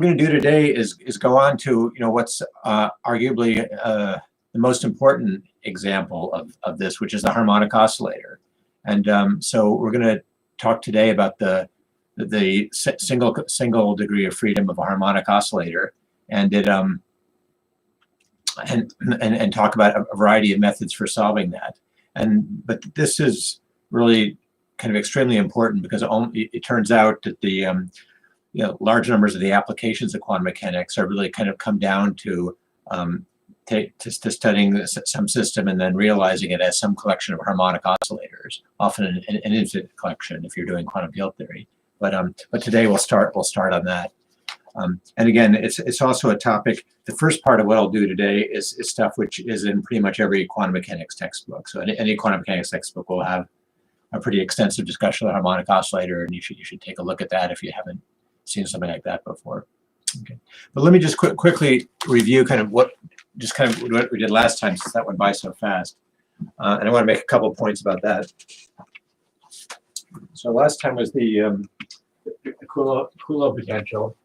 we're going to do today is go on to what's arguably the most important example of this, which is the harmonic oscillator. And so we're going to talk today about the single degree of freedom of a harmonic oscillator, and it and talk about a variety of methods for solving that. But this is really kind of extremely important because it turns out that the large numbers of the applications of quantum mechanics are really kind of come down to studying some system and then realizing it as some collection of harmonic oscillators, often an infinite collection if you're doing quantum field theory. But today we'll start on that. And again, it's also a topic. The first part of what I'll do today is stuff which is in pretty much every quantum mechanics textbook. So any quantum mechanics textbook will have a pretty extensive discussion of the harmonic oscillator, and you should take a look at that if you haven't seen something like that before. Okay, but let me just quickly review kind of what we did last time, since that went by so fast. And I want to make a couple points about that. So last time was the Coulomb potential.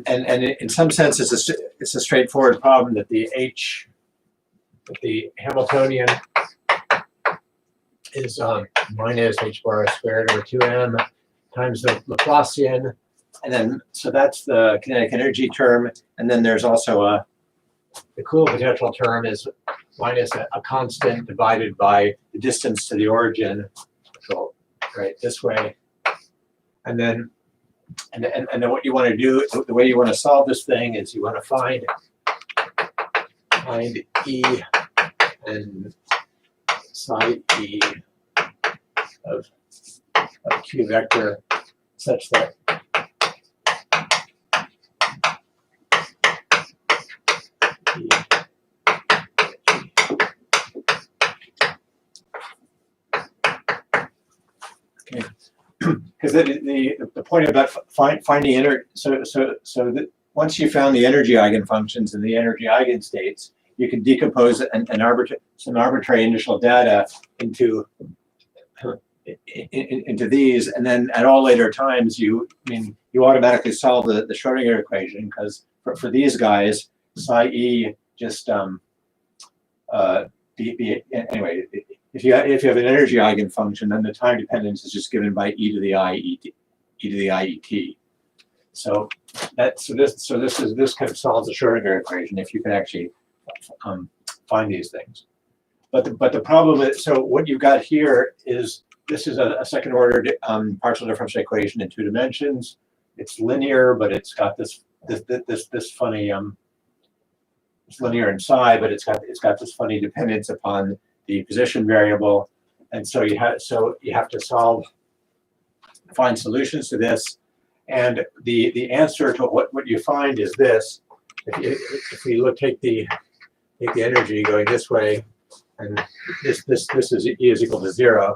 And in some sense, it's a straightforward problem that the Hamiltonian is minus h bar squared over 2m times the Laplacian, and then so that's the kinetic energy term, and then there's also the Coulomb potential term is minus a constant divided by the distance to the origin, so right this way, and then what you want to do, the way you want to solve this thing is you want to find E and psi E of Q vector such that okay. Because the point about finding energy, once you found the energy eigenfunctions and the energy eigenstates, you can decompose some arbitrary initial data into these, and then at all later times you automatically solve the Schrdinger equation, because for these guys psi E just anyway. If you have an energy eigenfunction, then the time dependence is just given by e to the I et. So this kind of solves the Schrdinger equation if you can actually find these things. But the problem is, so what you've got here is this is a second order partial differential equation in 2 dimensions. It's linear, but it's got this funny it's linear in psi, but it's got this funny dependence upon the position variable, and so you have to find solutions to this, and the answer to what you find is this. If we take the energy going this way, and this is E is equal to 0.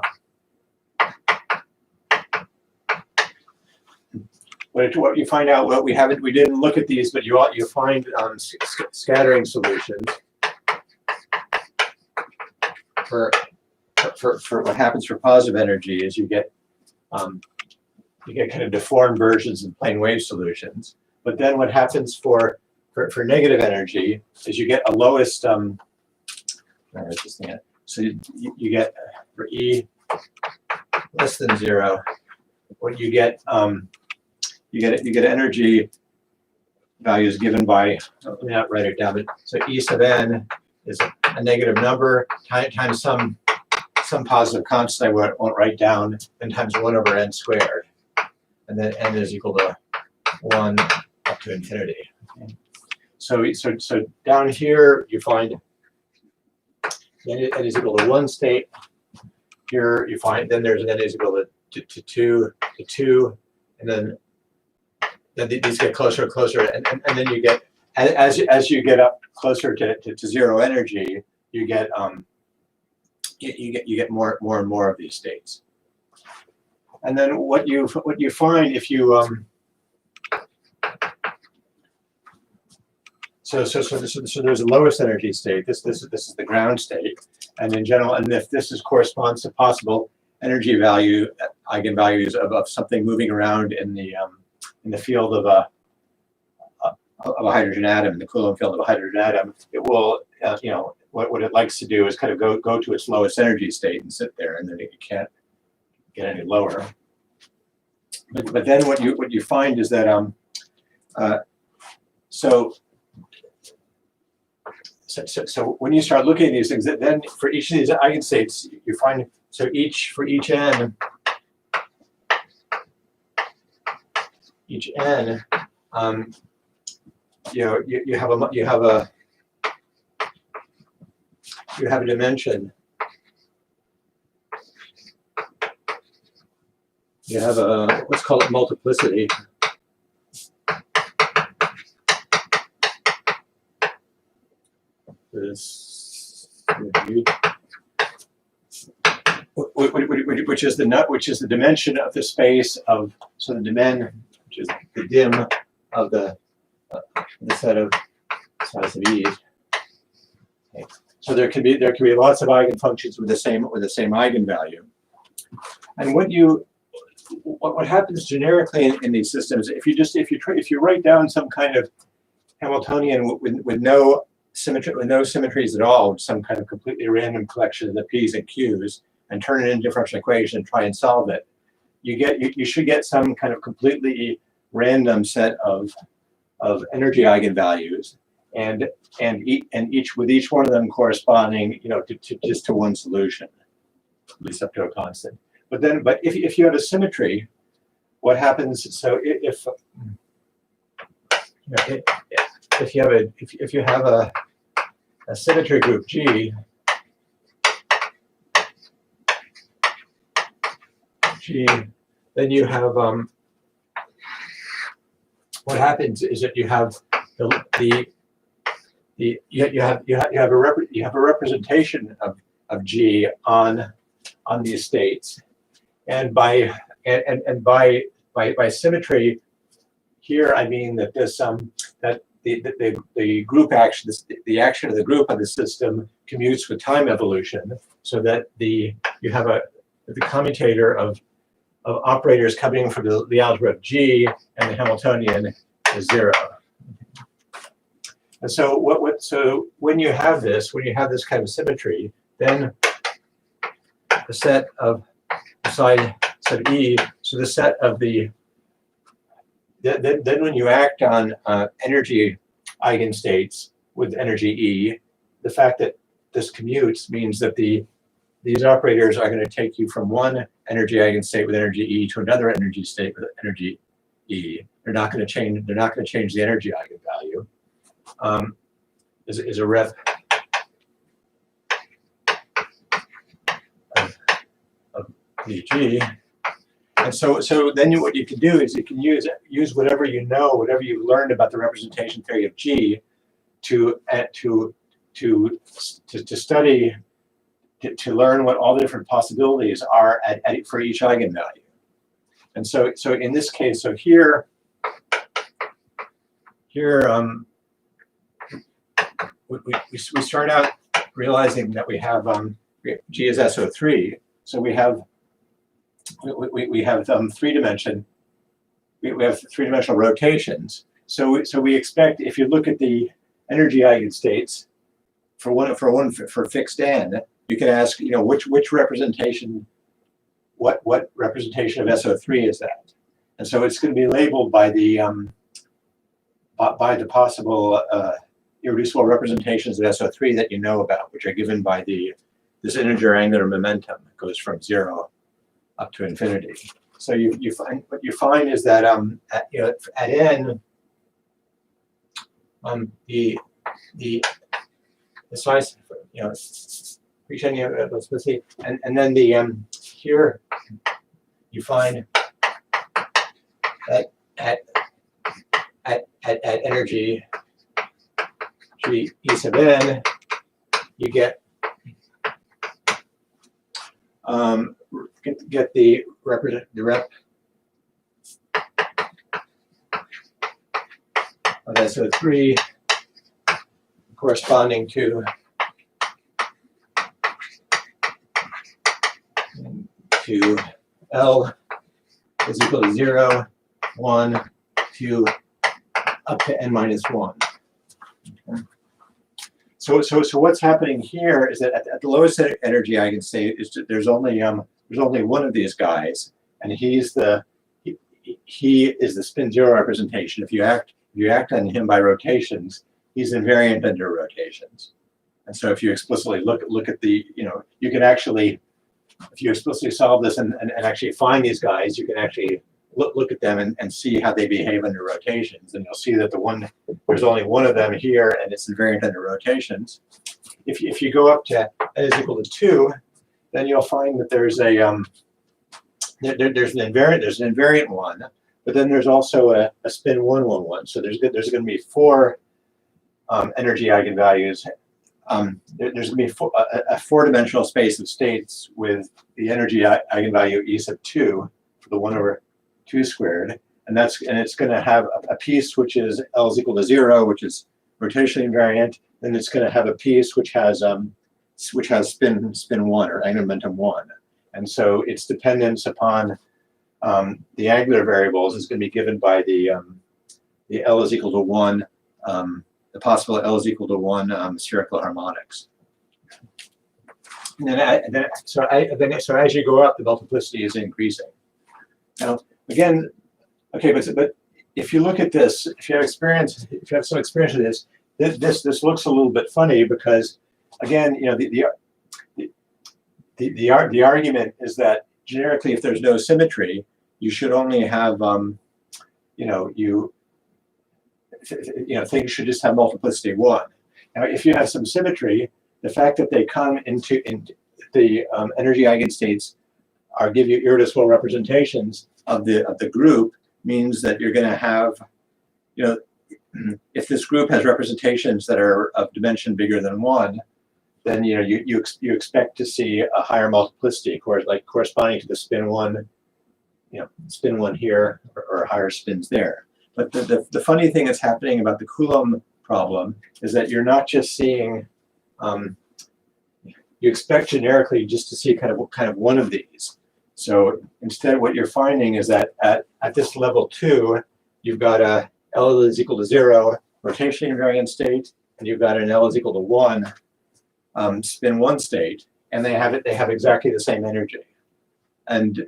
What you find out, we didn't look at these, but you find scattering solutions for what happens for positive energy is you get kind of deformed versions in plane wave solutions. But then what happens for negative energy is you get a lowest so you get for E less than 0, what you get energy values given by, let me not write it down, but so E sub n is a negative number times some positive constant I won't write down, and times 1 over n squared, and then n is equal to 1 up to infinity. Okay. So down here you find n is equal to 1 state. Here you find then there's n is equal to 2, and then these get closer and closer, and then you get as you get up closer to 0 energy, you get more and more of these states. And then what you find if you so there's a lowest energy state. This is the ground state, and in general, and if this corresponds to possible energy value eigenvalues of something moving around in the field of a hydrogen atom, the Coulomb field of a hydrogen atom, it will, what it likes to do is kind of go to its lowest energy state and sit there, and then it can't get any lower. But then what you find is that so when you start looking at these things, then for each of these eigenstates, you find for each n, you have a dimension. You have a what's called a multiplicity. Which is the dimension of the space of the dimen, which is the dim of the set of size of e's. Okay. So there can be lots of eigenfunctions with the same eigenvalue. And what happens generically in these systems, if you write down some kind of Hamiltonian with no symmetry, with no symmetries at all, some kind of completely random collection of the p's and q's, and turn it into a differential equation and try and solve it, you should get some kind of completely random set of energy eigenvalues, and each one of them corresponding, just to one solution, at least up to a constant. But if you have a symmetry, what happens? So if you have a symmetry group G, then you have what happens is that you have you have a representation of G on these states, and by symmetry here I mean that this that the group action, the action of the group of the system commutes with time evolution, so that you have the commutator of operators coming from the algebra of G and the Hamiltonian is 0. And so so when you have this kind of symmetry, then the set of E, so the set of then when you act on energy eigenstates with energy E, the fact that this commutes means that these operators are going to take you from one energy eigenstate with energy E to another energy state with energy E. They're not going to change the energy eigenvalue. Is a rep of G. And so then what you can do is you can use whatever whatever you've learned about the representation theory of G to study, to learn what all the different possibilities are for each eigenvalue. And so in this case, here we start out realizing that we have G is SO3, so we have three-dimensional rotations. So we expect, if you look at the energy eigenstates for fixed n, you can ask, which representation, what representation of SO3 is that? And so it's going to be labeled by the possible irreducible representations of SO3 that you know about, which are given by this integer angular momentum. It goes from 0 up to infinity. So what you find is that at n, the size, pretending let's see, and then here you find that at energy G E sub n, you get the rep of SO3 corresponding to to L is equal to 0, 1, 2, up to n minus 1. Okay. So what's happening here is that at the lowest energy eigenstate, there's only one of these guys, and he is the spin 0 representation. If you act on him by rotations, he's invariant under rotations. And so if you explicitly look at the, you can actually, if you explicitly solve this and actually find these guys, you can actually look at them and see how they behave under rotations. And you'll see that there's only one of them here, and it's invariant under rotations. If you go up to n is equal to 2, then you'll find that there's an invariant one, but then there's also a spin 1, 1, 1. So there's going to be 4 energy eigenvalues. There's going to be a 4-dimensional space of states with the energy eigenvalue e sub 2 for the 1/2 squared, and it's going to have a piece which is L is equal to 0, which is rotationally invariant. Then it's going to have a piece which has spin 1 or angular momentum 1, and so its dependence upon the angular variables is going to be given by the L is equal to 1. The possible L is equal to 1 spherical harmonics. And so as you go up, the multiplicity is increasing. Now, again, okay, but if you look at this, if you have some experience with this, this looks a little bit funny because, again, the argument is that generically, if there's no symmetry, you should only have things should just have multiplicity 1. Now, if you have some symmetry, the fact that they come into the energy eigenstates give you irreducible representations of the group means that you're going to have, if this group has representations that are of dimension bigger than 1, then you expect to see a higher multiplicity, corresponding to the spin 1, spin 1 here or higher spins there. But the funny thing that's happening about the Coulomb problem is that you're not just seeing, you expect generically just to see kind of one of these. So instead, what you're finding is that at this level 2, you've got a L is equal to 0 rotationally invariant state, and you've got an L is equal to 1 spin 1 state, and they have exactly the same energy. And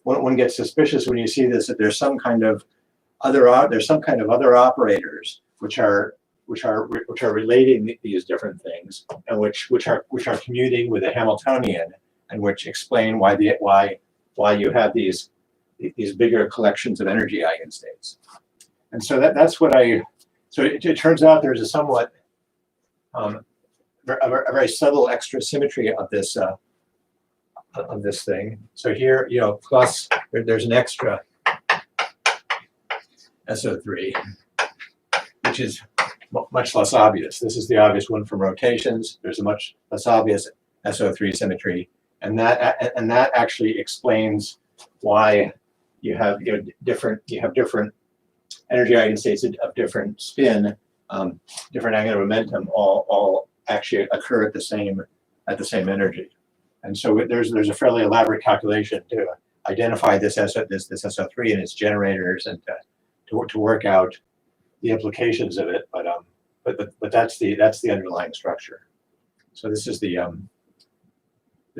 one gets suspicious when you see this, that there's some kind of other operators which are relating these different things, and which are commuting with the Hamiltonian, and which explain why you have these bigger collections of energy eigenstates. And so that's what it turns out there's a somewhat a very subtle extra symmetry of this thing. So here, plus there's an extra SO3, which is much less obvious. This is the obvious one from rotations. There's a much less obvious SO3 symmetry, and that actually explains why you have different energy eigenstates of different spin, different angular momentum, all actually occur at the same energy. And so there's a fairly elaborate calculation to identify this SO3 and its generators, and to work out the implications of it. But that's the underlying structure. So this is this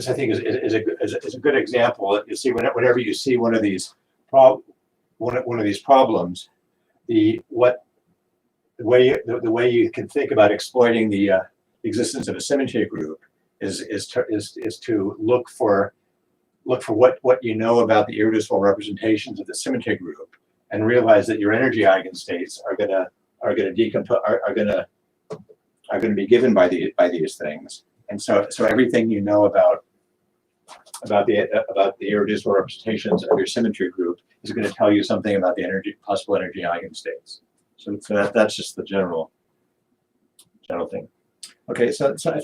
I think is a good example. You see, whenever you see one of these problems, the way you can think about exploiting the existence of a symmetry group is to look for what you know about the irreducible representations of the symmetry group, and realize that your energy eigenstates are going to be given by these things. And so everything you know about the irreducible representations of your symmetry group is going to tell you something about the possible energy eigenstates. So that's just the general thing. Okay, so I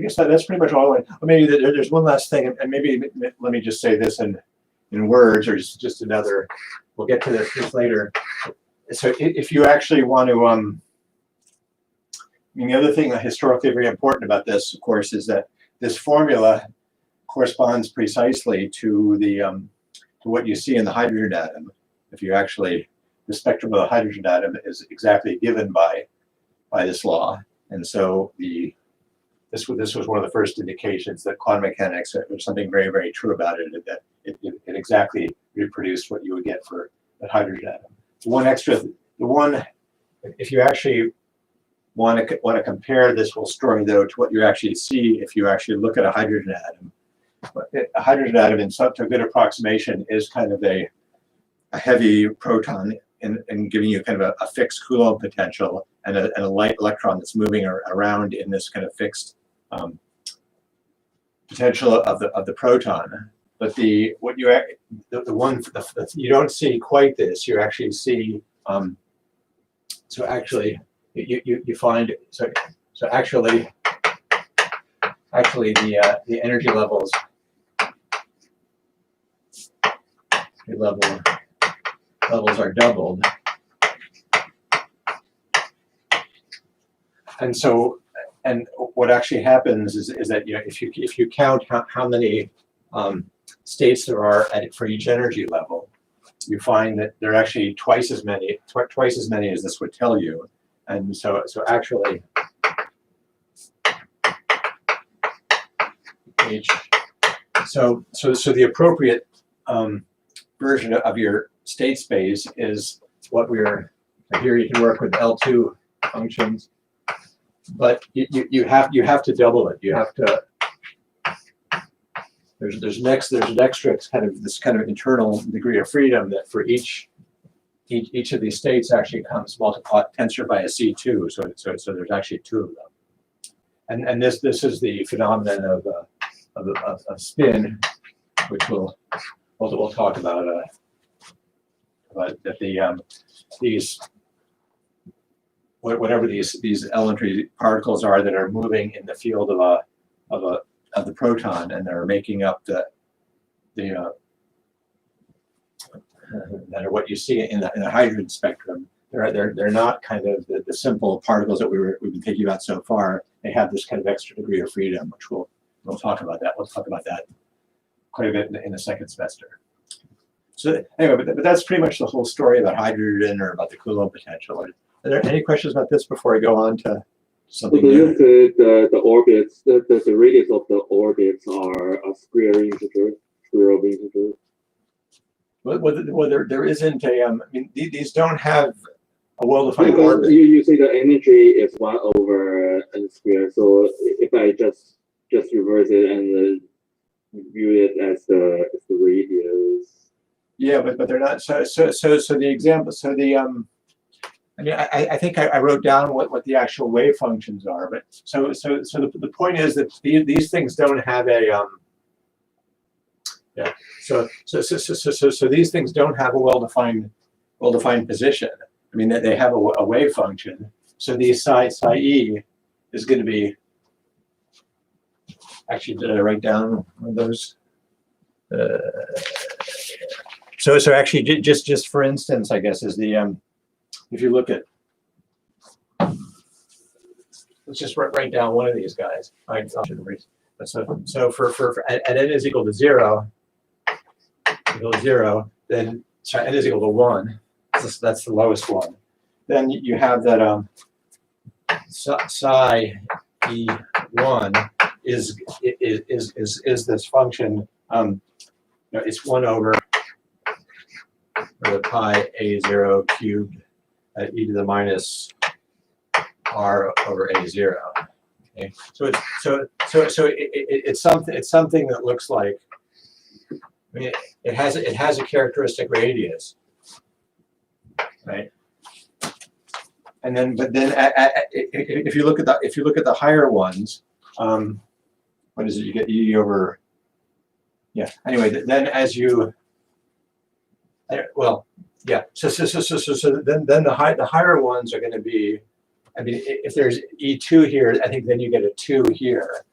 guess that's pretty much all. Maybe there's one last thing, and maybe let me just say this in words, or just another. We'll get to this later. So if you actually want to, the other thing that historically very important about this, of course, is that this formula corresponds precisely to the to what you see in the hydrogen atom. If you actually, the spectrum of the hydrogen atom is exactly given by this law, and so this was one of the first indications that quantum mechanics, there's something very, very true about it, that it exactly reproduced what you would get for the hydrogen atom. If you actually want to compare this whole story though to what you actually see if you actually look at a hydrogen atom. A hydrogen atom, in some, to a good approximation, is kind of a heavy proton and giving you kind of a fixed Coulomb potential and a light electron that's moving around in this kind of fixed potential of the proton. But you don't see quite this. You actually see so actually you find so actually the energy levels levels are doubled, and so what actually happens is that if you count how many states there are for each energy level, you find that there are actually twice as many as this would tell you, and so actually so the appropriate version of your state space is what we're here. You can work with L2 functions, but you have to double it. You have to. There's an extra kind of internal degree of freedom that for each of these states actually comes multiplied tensor by a C2. So there's actually two of them, and this is the phenomenon of spin, which we'll talk about. That these whatever these elementary particles are that are moving in the field of the proton, and they're making up that are what you see in the hydrogen spectrum. They're not kind of the simple particles that we've been thinking about so far. They have this kind of extra degree of freedom, which we'll talk about that. We'll talk about that quite a bit in the second semester. So anyway, but that's pretty much the whole story about hydrogen or about the Coulomb potential. Are there any questions about this before I go on to something new? The orbits, the radius of the orbits are a square integer, square of integer. Well, there isn't a. I mean, these don't have a well-defined orbit. You say the energy is 1 over n squared. So if I just reverse it and view it as the radius. Yeah, but they're not. So the example. So the I mean, I think I wrote down what the actual wave functions are. But so the point is that these things don't have a. Yeah. So these things don't have a well-defined position. I mean, they have a wave function. So the psi e is going to be. Actually, did I write down one of those? So actually, just for instance, I guess is the if you look at, let's just write down one of these guys. So for at n is equal to 0, then sorry, n is equal to 1. That's the lowest one. Then you have that psi e1 is this function. It's 1 over the pi a0 cubed at e to the minus r over a0. Okay, so it's something that looks like. I mean, it has a characteristic radius, right? And then, if you look at the higher ones, what is it? You get e over. Yeah. Anyway, then as you. Well, yeah. So then the higher ones are going to be. I mean, if there's E2 here, I think then you get a 2 here.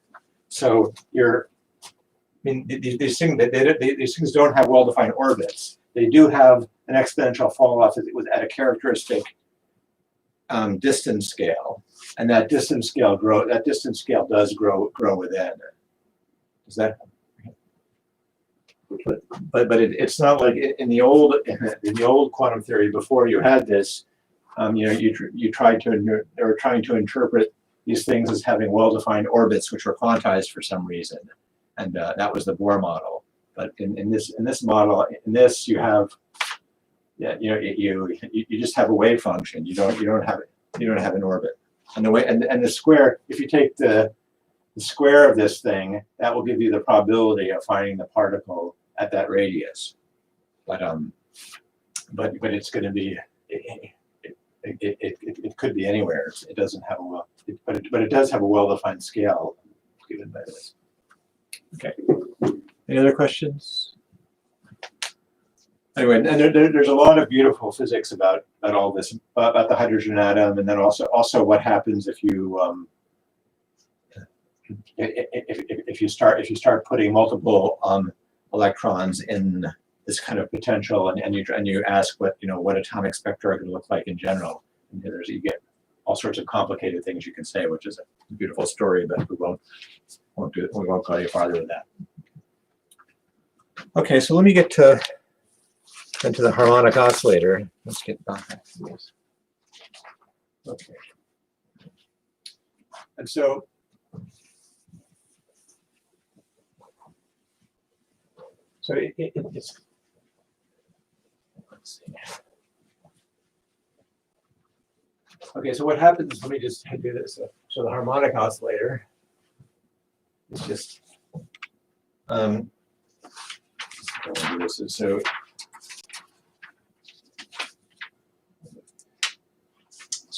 So you're. I mean, these things don't have well-defined orbits. They do have an exponential fall off at a characteristic distance scale, and that distance scale does grow with n. Is that? But it's not like in the old quantum theory before you had this. You know, you tried to they were trying to interpret these things as having well-defined orbits which were quantized for some reason, and that was the Bohr model. But in this model, you have, yeah, you know, you just have a wave function. You don't have an orbit. And the square, if you take the square of this thing, that will give you the probability of finding the particle at that radius. But it's going to be it could be anywhere. It doesn't have but it does have a well-defined scale given by this. Okay. Any other questions? Anyway, and there's a lot of beautiful physics about all this, about the hydrogen atom, and then also what happens if you if you start putting multiple electrons in this kind of potential, and you ask what atomic spectra are going to look like in general, and you get all sorts of complicated things you can say, which is a beautiful story, but we won't go any farther with that. Okay, so let me get into the harmonic oscillator. Let's get back to this. Okay. And so it's, let's see. Okay, so what happens, let me just do this. So the harmonic oscillator is just, so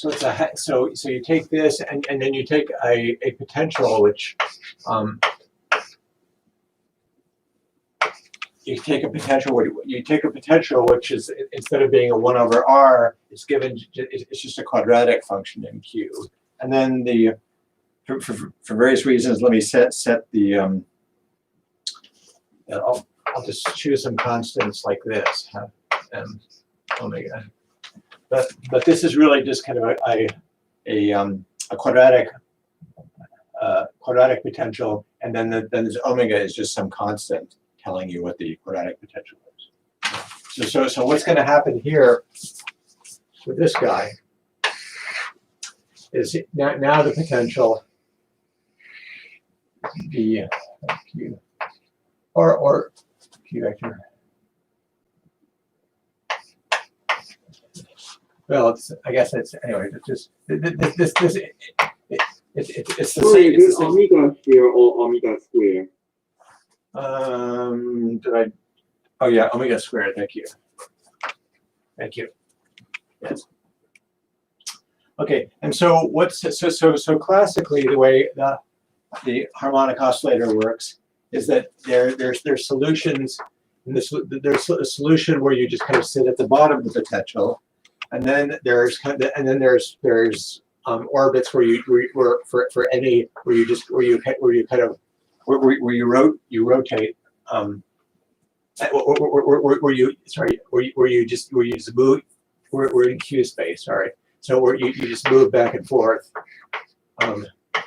it's so you take this and then you take a potential which you take a potential which is, instead of being a 1 over r, it's just a quadratic function in Q. And then for various reasons, let me set the I'll just choose some constants like this, omega. But this is really just kind of a quadratic potential, and then this omega is just some constant telling you what the quadratic potential is. So what's going to happen here with this guy is now the potential the Q or Q vector. Well, I guess it's anyway. It's just it's the same. Is it omega here or omega square? Did I? Oh yeah, omega squared. Thank you. Thank you. Yes. Okay, and so so classically the way the harmonic oscillator works is that there's solutions in this. There's a solution where you just kind of sit at the bottom of the potential. And then there's orbits where you rotate we're in Q space, sorry. So where you just move back and forth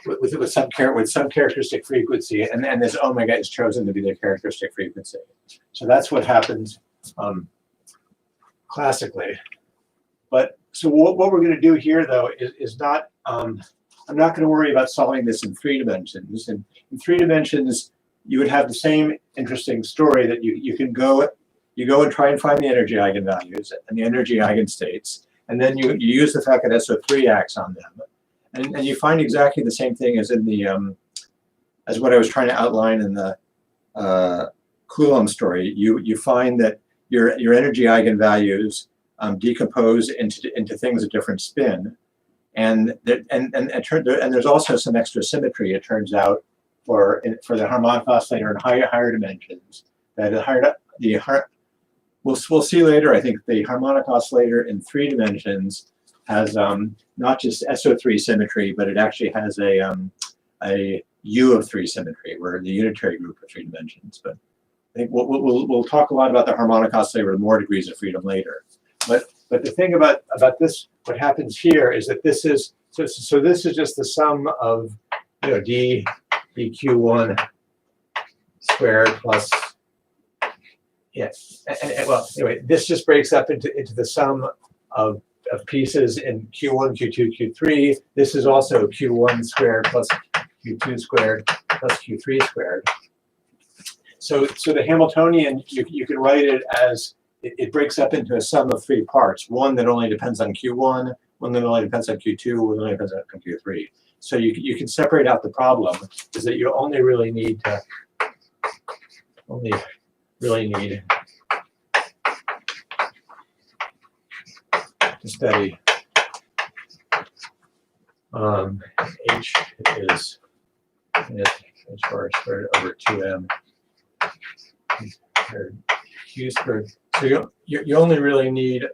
with some characteristic frequency, and this omega is chosen to be the characteristic frequency. So that's what happens classically. But so what we're going to do here, though, is not. I'm not going to worry about solving this in 3 dimensions. And in 3 dimensions, you would have the same interesting story that you can go and try and find the energy eigenvalues and the energy eigenstates, and then you use the fact that SO3 acts on them, and you find exactly the same thing as in the as what I was trying to outline in the Coulomb story. You find that your energy eigenvalues decompose into things of different spin, and there's also some extra symmetry. It turns out for the harmonic oscillator in higher dimensions. That we'll see later. I think the harmonic oscillator in 3 dimensions has not just SO3 symmetry, but it actually has a U of 3 symmetry, where the unitary group of 3 dimensions. But I think we'll talk a lot about the harmonic oscillator with more degrees of freedom later. But the thing about this, what happens here is that this is so this is just the sum of dq1 squared plus, yes. Well, anyway, this just breaks up into the sum of pieces in Q1, Q2, Q3. This is also Q1 squared plus Q2 squared plus Q3 squared. So the Hamiltonian, you can write it as, it breaks up into a sum of three parts. One that only depends on Q1, one that only depends on Q2, one that only depends on Q3. So you can separate out the problem, is that you only really need to study H is H bar squared over 2m Q squared. So you only really need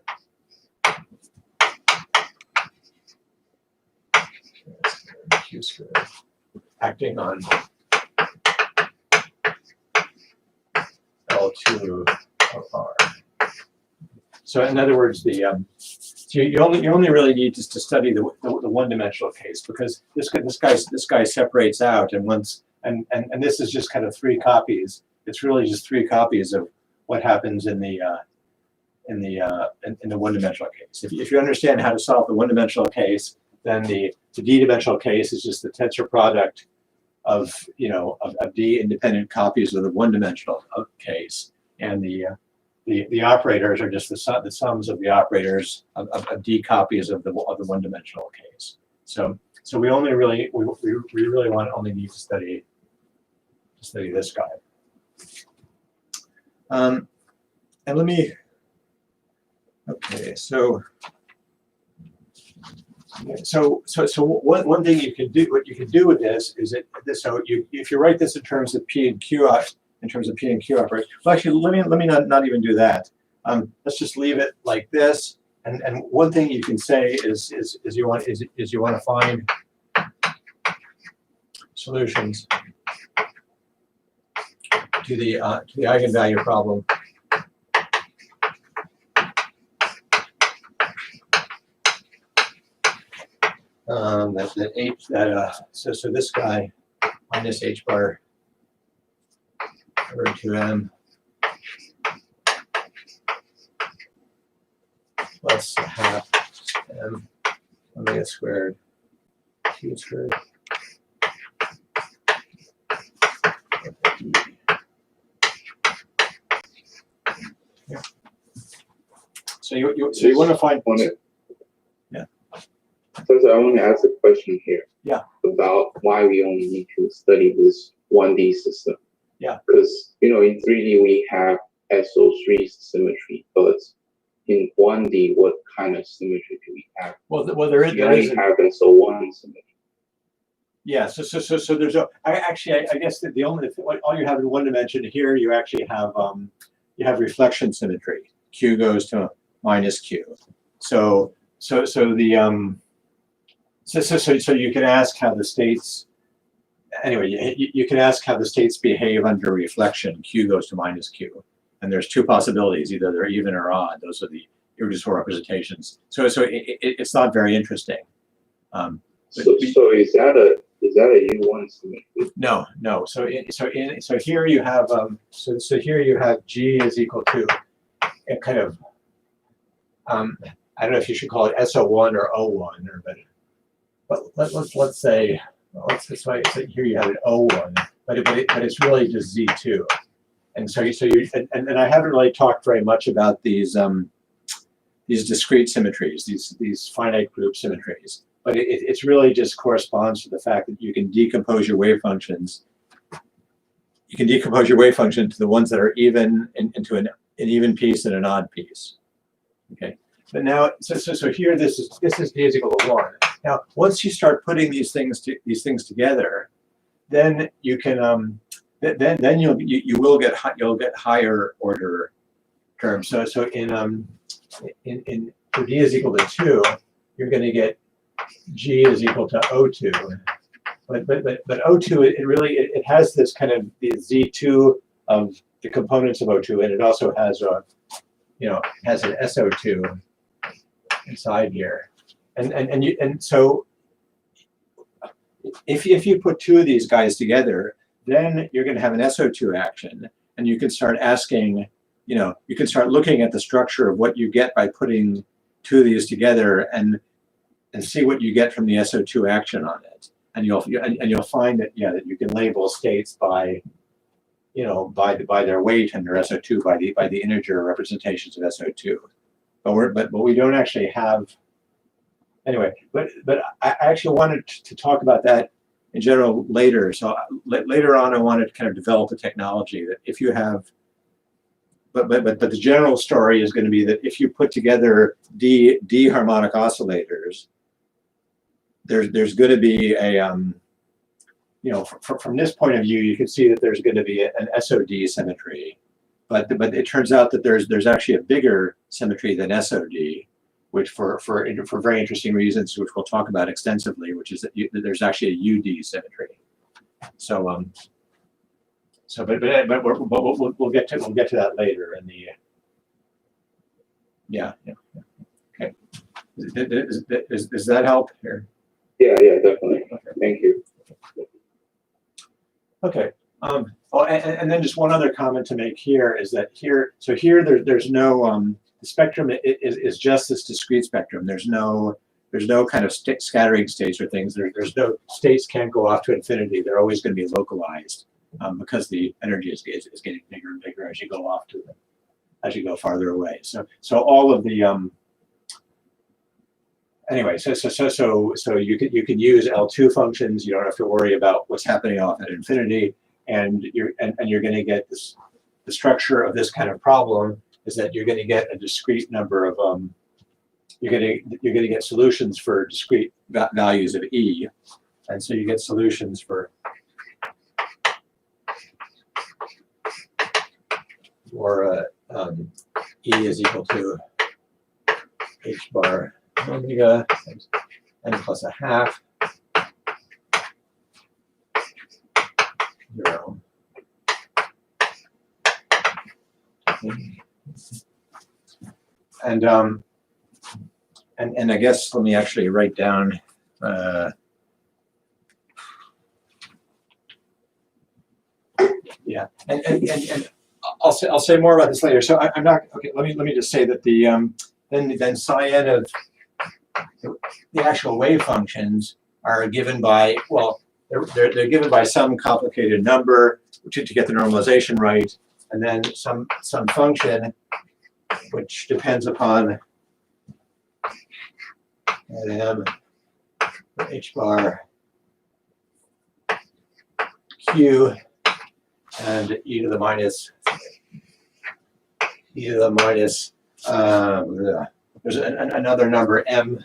Q squared acting on L2 of R. So in other words, you only really need to study the one-dimensional case, because this guy separates out, and this is just kind of three copies. It's really just three copies of what happens in the one-dimensional case. If you understand how to solve the one-dimensional case, then the d-dimensional case is just the tensor product of d independent copies of the one-dimensional case, and the operators are just the sums of the operators of d copies of the one-dimensional case. So we really only need to study this guy. And let me. Okay, so one thing you can do, what you can do with this is if you write this in terms of P and Q operators. Well, actually, let me not even do that. Let's just leave it like this. And one thing you can say is you want to find solutions to the eigenvalue problem. So this guy minus h bar over 2m plus half m omega squared q squared. Yeah. So you want to find one. Yeah. So I want to ask a question here. Yeah. About why we only need to study this 1D system. Yeah. Because in 3D we have SO3 symmetry, but in 1D, what kind of symmetry do we have? Well, there is. We only have SO1 symmetry. Yeah. So there's I guess the only all you have in one dimension here, you actually have reflection symmetry. Q goes to minus Q. So you can ask how the states. Anyway, you can ask how the states behave under reflection. Q goes to minus Q, and there's two possibilities: either they're even or odd. Those are the irreducible representations. So it's not very interesting. So is that a U1 symmetry? No. So here you have so here you have G is equal to a kind of I don't know if you should call it SO1 or O1 but let's say here you have an O1, but it's really just Z2, and so and I haven't really talked very much about these discrete symmetries, these finite group symmetries, but it's really just corresponds to the fact that you can decompose your wave functions. You can decompose your wave function to the ones that are even into an even piece and an odd piece. Okay, but now so here this is d is equal to 1. Now, once you start putting these things together, then you can then you'll get higher order terms. So in for d is equal to 2, you're going to get G is equal to O2. But O2 it has this kind of the Z2 of the components of O2, and it also has has an SO2 inside here. And so if you put two of these guys together, then you're going to have an SO2 action, and you can start asking, you can start looking at the structure of what you get by putting two of these together and see what you get from the SO2 action on it. And you'll find that that you can label states by by their weight and their SO2 by the integer representations of SO2. But we don't actually have anyway. But I actually wanted to talk about that in general later. So later on, I wanted to kind of develop a technology that if you have, but the general story is going to be that if you put together D harmonic oscillators, there's going to be a from this point of view, you can see that there's going to be an SOD symmetry, but it turns out that there's actually a bigger symmetry than SOD, which for very interesting reasons, which we'll talk about extensively, which is that there's actually a UD symmetry. So but we'll get to that later in the okay. Does that help here? Yeah, definitely. Okay. Thank you. Okay. And then just one other comment to make here is that here there's no the spectrum is just this discrete spectrum. There's no kind of scattering states or things. There's no states can't go off to infinity. They're always going to be localized because the energy is getting bigger and bigger as you go off to them, as you go farther away. So all of the anyway, so you can use L2 functions. You don't have to worry about what's happening off at infinity, and you're going to get this. The structure of this kind of problem is that you're going to get a discrete number of you're going to get solutions for discrete values of E, and so you get solutions for E is equal to h bar omega times n plus a half 0. And I guess let me actually write down and I'll say more about this later. So I'm not okay. Let me just say that the then psi n of the actual wave functions are given by they're given by some complicated number to get the normalization right, and then some function which depends upon m h bar q and e to the minus there's another number m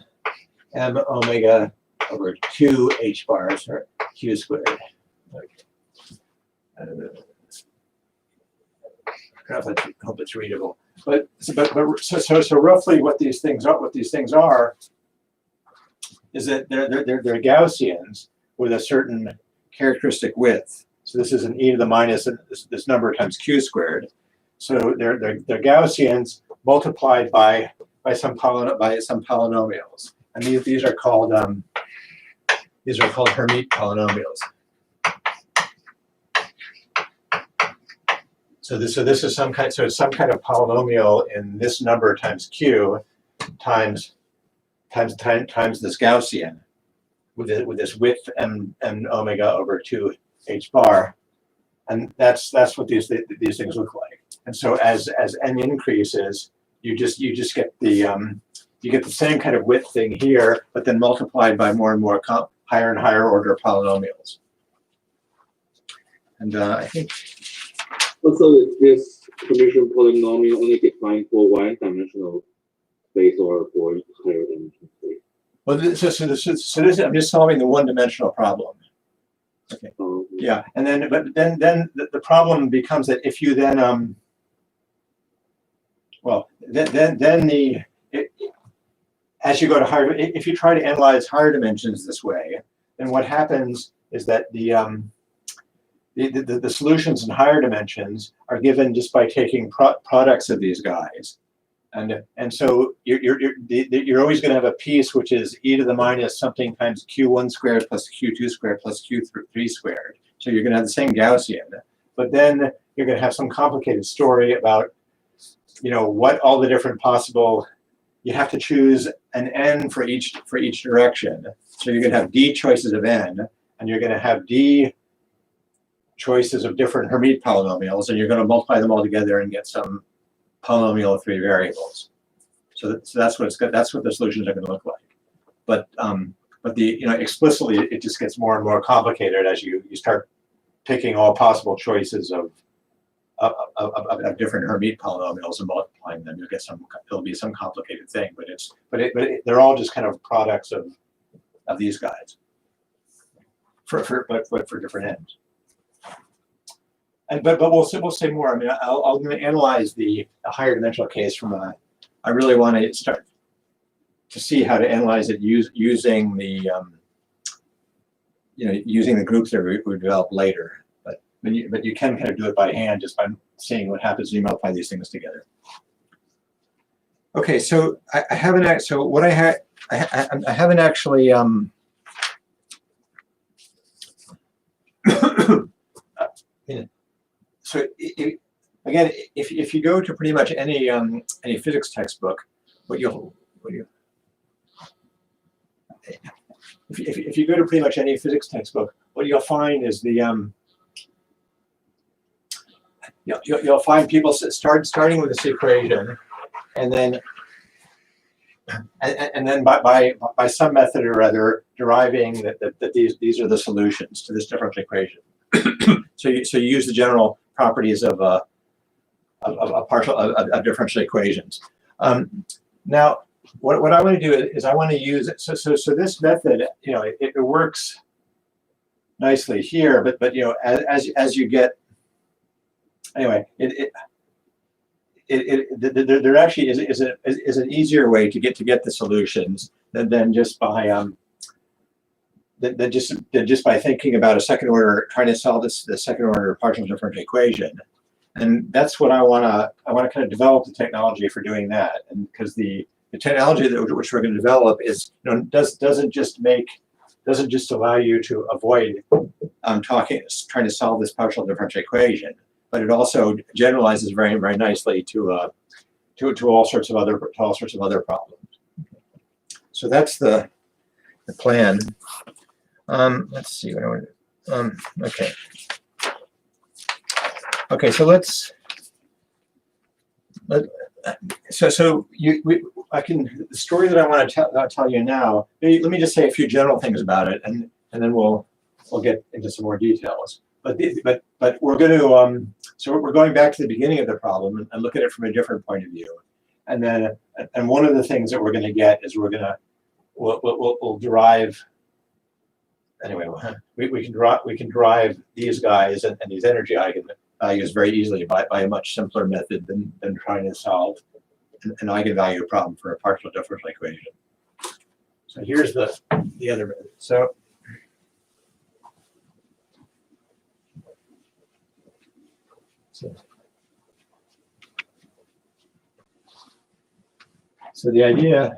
omega over 2 h bars or q squared. Okay. I hope it's readable. But so roughly what these things are is that they're Gaussians with a certain characteristic width. So this is an e to the minus this number times q squared. So they're Gaussians multiplied by some polynomials, and these are called Hermite polynomials. So this is some kind of polynomial in this number times q times this Gaussian with this width m omega over 2 h bar, and that's what these things look like. And so as n increases, you just get the same kind of width thing here, but then multiplied by more and more higher and higher order polynomials. And I think. Also, this Hermitian polynomial only defined for one-dimensional space or for higher dimensional space? Well, I'm just solving the one-dimensional problem. Okay. Yeah, and then the problem becomes that if you then as you go to higher, if you try to analyze higher dimensions this way, then what happens is that the solutions in higher dimensions are given just by taking products of these guys, and so you're always going to have a piece which is e to the minus something times q1 squared plus q2 squared plus q3 squared. So you're going to have the same Gaussian, but then you're going to have some complicated story about, you know, what all the different possible. You have to choose an n for each direction. So you're going to have d choices of n, and you're going to have d choices of different Hermite polynomials, and you're going to multiply them all together and get some polynomial of 3 variables. So that's what it's got. That's what the solutions are going to look like. But the, you know, explicitly it just gets more and more complicated as you start picking all possible choices of different Hermite polynomials and multiplying them. You'll get it'll be some complicated thing, but they're all just kind of products of these guys for different ends. And but we'll say more. I mean, I'm going to analyze the higher dimensional case from a. I really want to start to see how to analyze it using the using the groups that we develop later. But you can kind of do it by hand just by seeing what happens when you multiply these things together. Okay, so I haven't. So what I haven't actually. So again, if you go to pretty much any physics textbook, if you go to pretty much any physics textbook, what you'll find is the you'll find people starting with this equation, and then by some method or other deriving that these are the solutions to this differential equation. So you use the general properties of differential equations. Now, what I want to do is I want to use it. So this method, you know, it works nicely here, but you know, as you get anyway, there actually is an easier way to get the solutions than just by just by thinking about a second order, trying to solve the second order partial differential equation. And that's what I want to kind of develop the technology for doing that. And because the technology which we're going to develop is, you know, doesn't just allow you to avoid trying to solve this partial differential equation, but it also generalizes very, very nicely to all sorts of other problems. So that's the plan. Let's see what I want to do. Okay. Okay, so let's the story that I want to tell you now. Let me just say a few general things about it, and then we'll get into some more details. But we're going to so we're going back to the beginning of the problem and look at it from a different point of view. And then one of the things that we're going to get is we'll derive. Anyway, we can derive these guys and these energy eigenvalues very easily by a much simpler method than trying to solve an eigenvalue problem for a partial differential equation. So here's the other method. So the idea.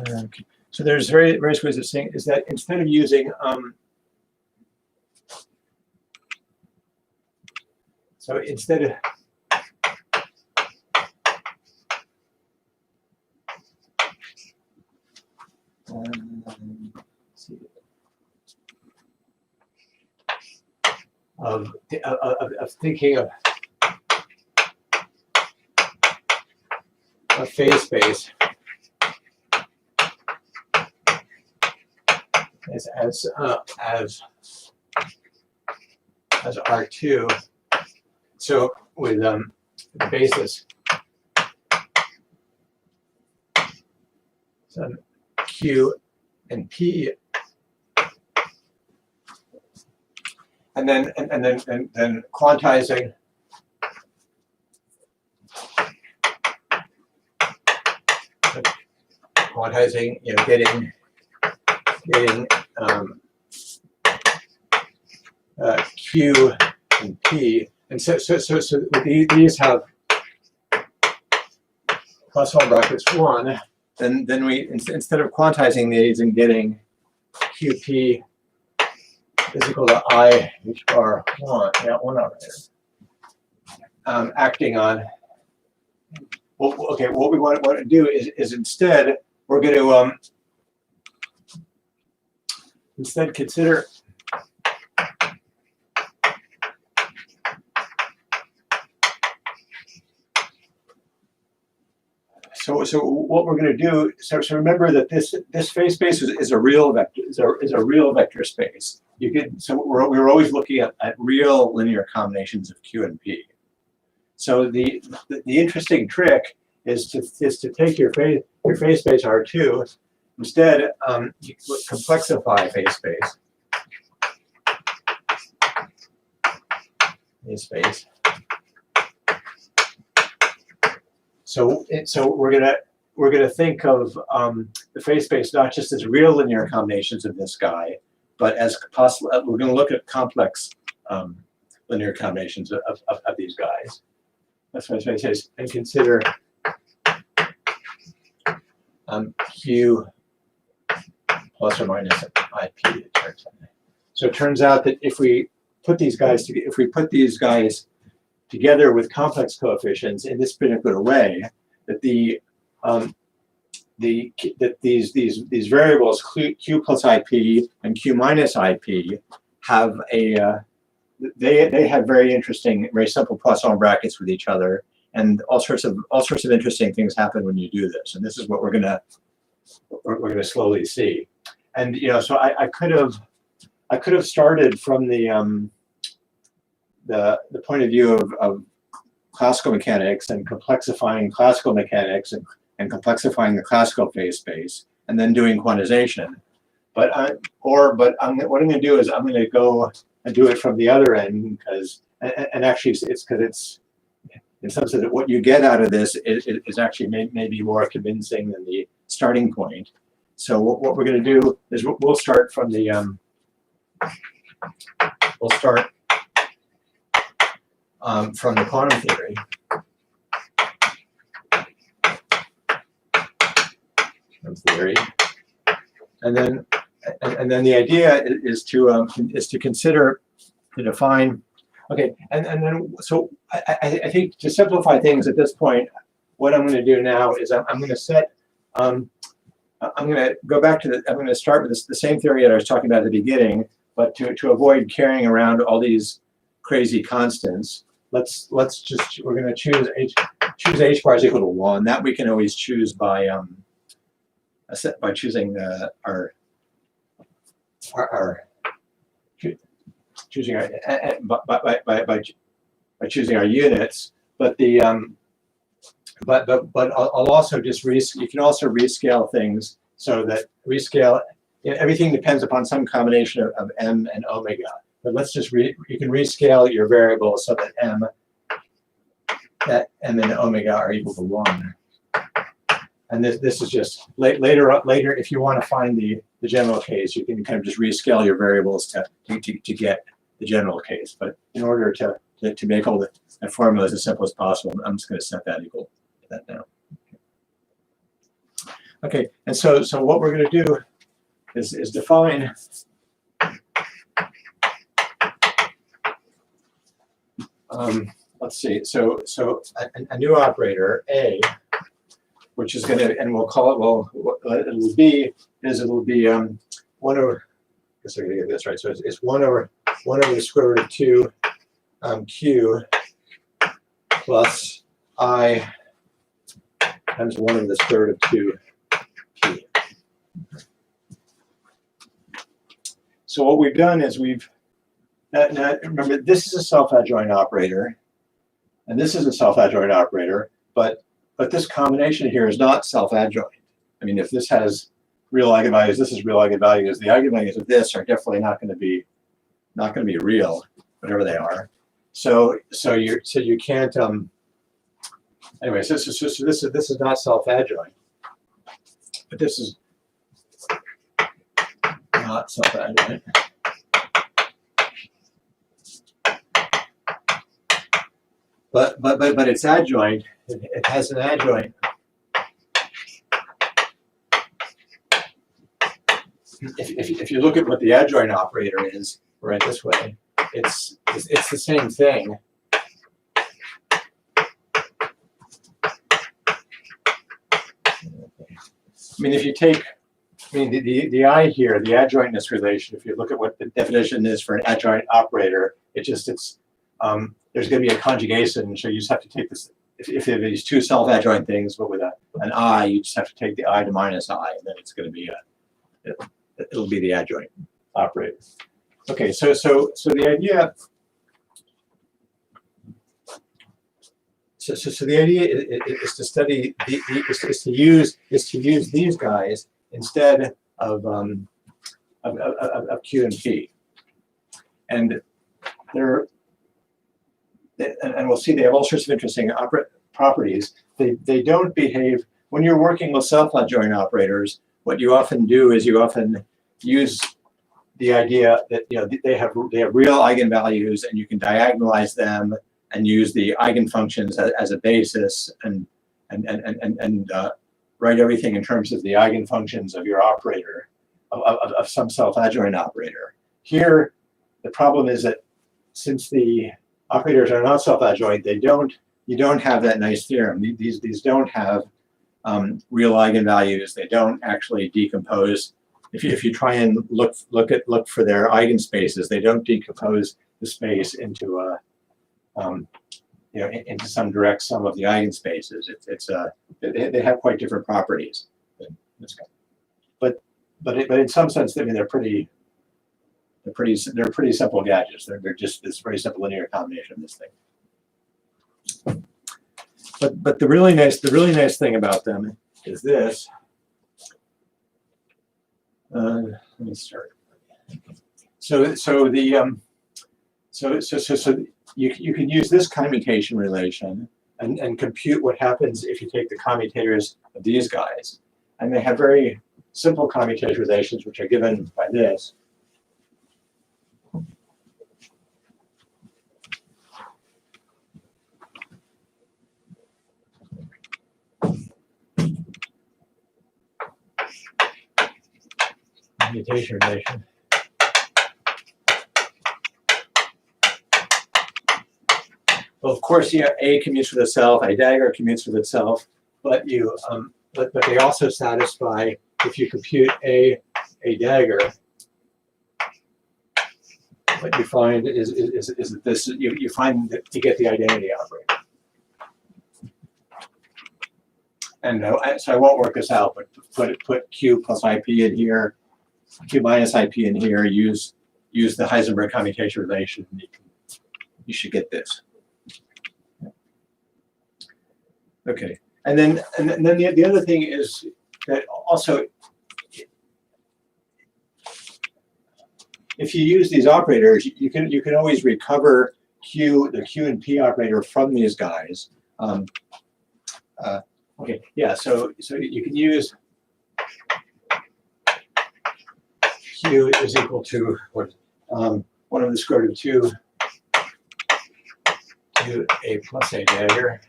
Okay. So there's various ways of saying is that instead of using so instead of thinking of a phase space as R2. So with the basis so Q and P, and then quantizing you know, getting Q and P, and so these have plus all brackets 1, then we, instead of quantizing these and getting QP is equal to I H bar 1, yeah, 1 operator, acting on, well, okay, what we want to do is instead, we're going to instead consider So what we're going to do, so remember that this phase space is a real vector, is a real vector space. You can, so we're always looking at real linear combinations of Q and P. So the interesting trick is to take your phase space R2, instead you complexify phase space. Phase space. So we're gonna think of the phase space not just as real linear combinations of this guy, but as possible. We're gonna look at complex linear combinations of these guys. That's what it says, and consider Q plus or minus IP. It turns out. So it turns out that if we put these guys together with complex coefficients in this particular way, that these variables Q plus IP and Q minus IP have they have very interesting, very simple Poisson brackets with each other, and all sorts of interesting things happen when you do this. And this is what we're gonna slowly see. And so I could have started from the point of view of classical mechanics and complexifying classical mechanics and complexifying the classical phase space and then doing quantization. But what I'm going to do is I'm going to go and do it from the other end, because actually it's because it's in some sense that what you get out of this is actually maybe more convincing than the starting point. So what we're going to do is we'll start from the from the quantum theory. And then the idea is to consider, to define. Okay, and then so I think to simplify things at this point, what I'm going to do now is I'm going to set. I'm going to go back to I'm going to start with the same theory that I was talking about at the beginning, but to avoid carrying around all these crazy constants, we're going to choose H bar is equal to 1. That we can always choose by choosing by choosing our units. But but I'll also just you can also rescale things so that everything depends upon some combination of m and omega. But let's just you can rescale your variables so that m and omega are equal to 1. And this is just later if you want to find the general case, you can kind of just rescale your variables to get the general case. But in order to make all the formulas as simple as possible, I'm just going to set that equal to that now. Okay, and so what we're going to do is define let's see. So a new operator A, which is going to, and we'll call it, well, what it'll be 1 over. I guess I'm going to get this right. So it's 1 over the square root of 2 Q plus I times 1 over the square root of 2 P. So what we've done is now remember, this is a self-adjoint operator, and this is a self-adjoint operator, but this combination here is not self-adjoint. I mean, if this has real eigenvalues, this is real eigenvalues. The eigenvalues of this are definitely not going to be real, whatever they are. So you can't. Anyway, so this is not self-adjoint, but this is not self-adjoint. But it's adjoint. It has an adjoint if you look at what the adjoint operator is, right this way, it's the same thing. I mean, if you take, I mean, the I here, the adjointness relation, if you look at what the definition is for an adjoint operator, there's going to be a conjugation, so you just have to take this, if there are these two self-adjoint things, but with an I, you just have to take the I to minus I, and then it's going to be it'll be the adjoint operator. Okay, so the idea, so the idea is to study is to use these guys instead of Q and P, and we'll see they have all sorts of interesting properties. They don't behave when you're working with self-adjoint operators. What you often do is you often use the idea that they have real eigenvalues, and you can diagonalize them and use the eigenfunctions as a basis and write everything in terms of the eigenfunctions of your operator of some self-adjoint operator. Here, the problem is that since the operators are not self-adjoint, you don't have that nice theorem. These don't have real eigenvalues. They don't actually decompose. If you try and look for their eigenspaces, they don't decompose the space into into some direct sum of the eigenspaces. They have quite different properties. But in some sense, I mean, they're pretty simple gadgets. They're just this very simple linear combination of this thing. But the really nice thing about them is this. Let me start. So you can use this commutation relation and compute what happens if you take the commutators of these guys, and they have very simple commutation relations which are given by this. Commutation relation. Well, of course, A commutes with itself, A dagger commutes with itself, but they also satisfy if you compute A dagger. What you find is that this you find that you get the identity operator. And so I won't work this out, but put Q plus IP in here, Q minus IP in here. Use the Heisenberg commutation relation. And you should get this. Okay, and then the other thing is that also, if you use these operators, you can always recover the Q and P operator from these guys. Okay, yeah. So you can use Q is equal to what 1 over the square root of 2 to A plus A dagger.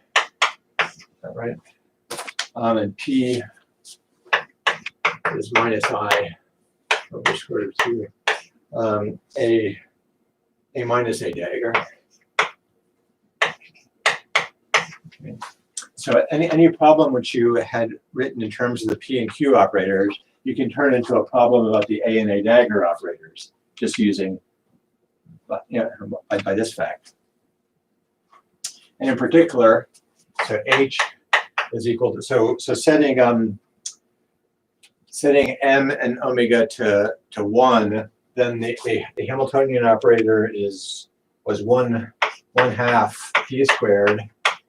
Is that right? And P is minus I over square root of 2 A minus A dagger. Okay. So any problem which you had written in terms of the P and Q operators, you can turn into a problem about the A and A dagger operators, just using by this fact. And in particular, so H is equal to so setting M and omega to 1, then the Hamiltonian operator was 1/2 P squared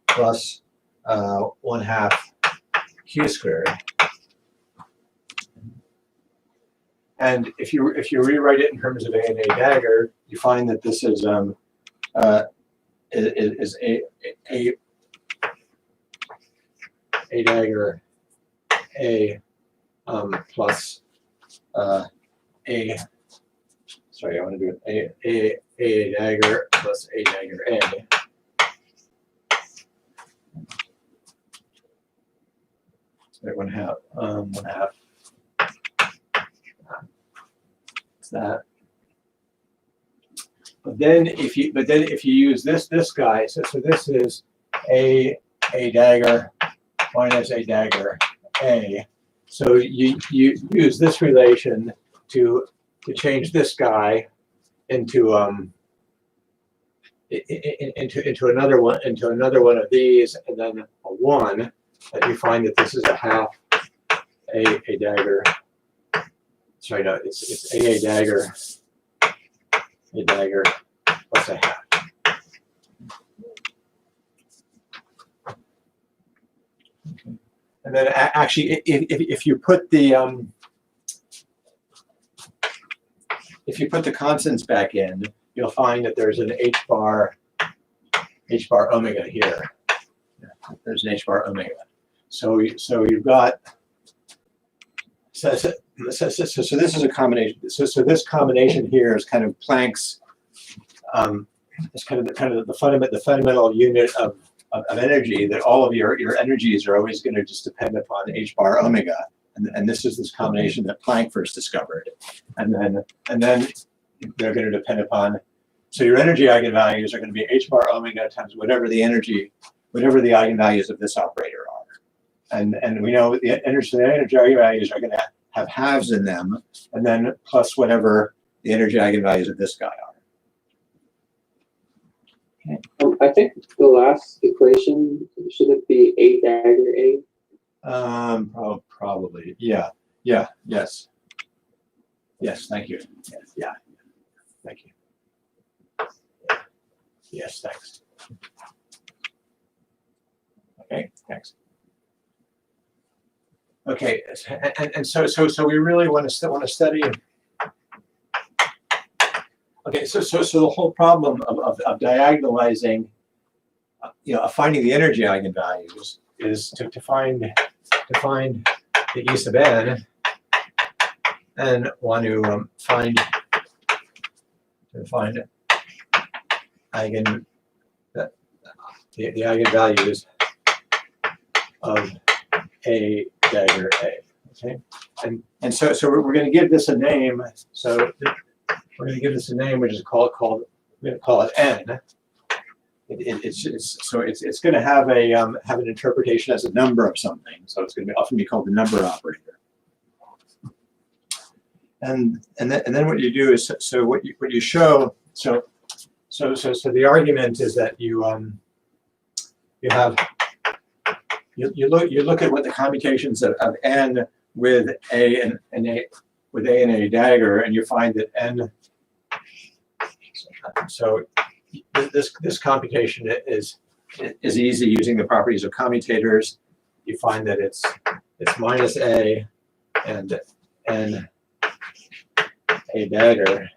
plus 1/2 Q squared. And if you rewrite it in terms of A and A dagger, you find that this is A dagger A plus A. Sorry, I want to do it A dagger plus A dagger A. So 1/2. that. But then if you use this guy, so this is a dagger minus a dagger a. So you use this relation to change this guy into another one of these, and then a 1, and you find that this is a half a dagger. Sorry, no, it's a dagger plus a half. Okay. And then actually, if you put the constants back in, you'll find that there's an h bar omega here. There's an h bar omega. So you've got so this is a combination. So this combination here is kind of Planck's. It's kind of the fundamental unit of energy, that all of your energies are always going to just depend upon h bar omega, and this is this combination that Planck first discovered, and then they're going to depend upon. So your energy eigenvalues are going to be h bar omega times whatever the eigenvalues of this operator are, and we know the energy eigenvalues are going to have halves in them, and then plus whatever the energy eigenvalues of this guy are. I think the last equation, should it be a dagger a? Probably. Yes. Yes. Thank you. Yes. Yeah. Thank you. Yes. Thanks. Okay. Thanks. Okay. And so we really want to study. Okay, so the whole problem of diagonalizing, finding the energy eigenvalues is to find the E sub n, and want to find the eigenvalues of a dagger a. Okay, and so we're going to give this a name. So we're going to give this a name, which is we're going to call it n. It's going to have an interpretation as a number of something. So it's going to often be called the number operator. And then what you do is what you show. So the argument is that you look at what the commutations of n with a and a with a and a dagger, and you find that n. So this computation is easy using the properties of commutators. You find that it's minus a and n a dagger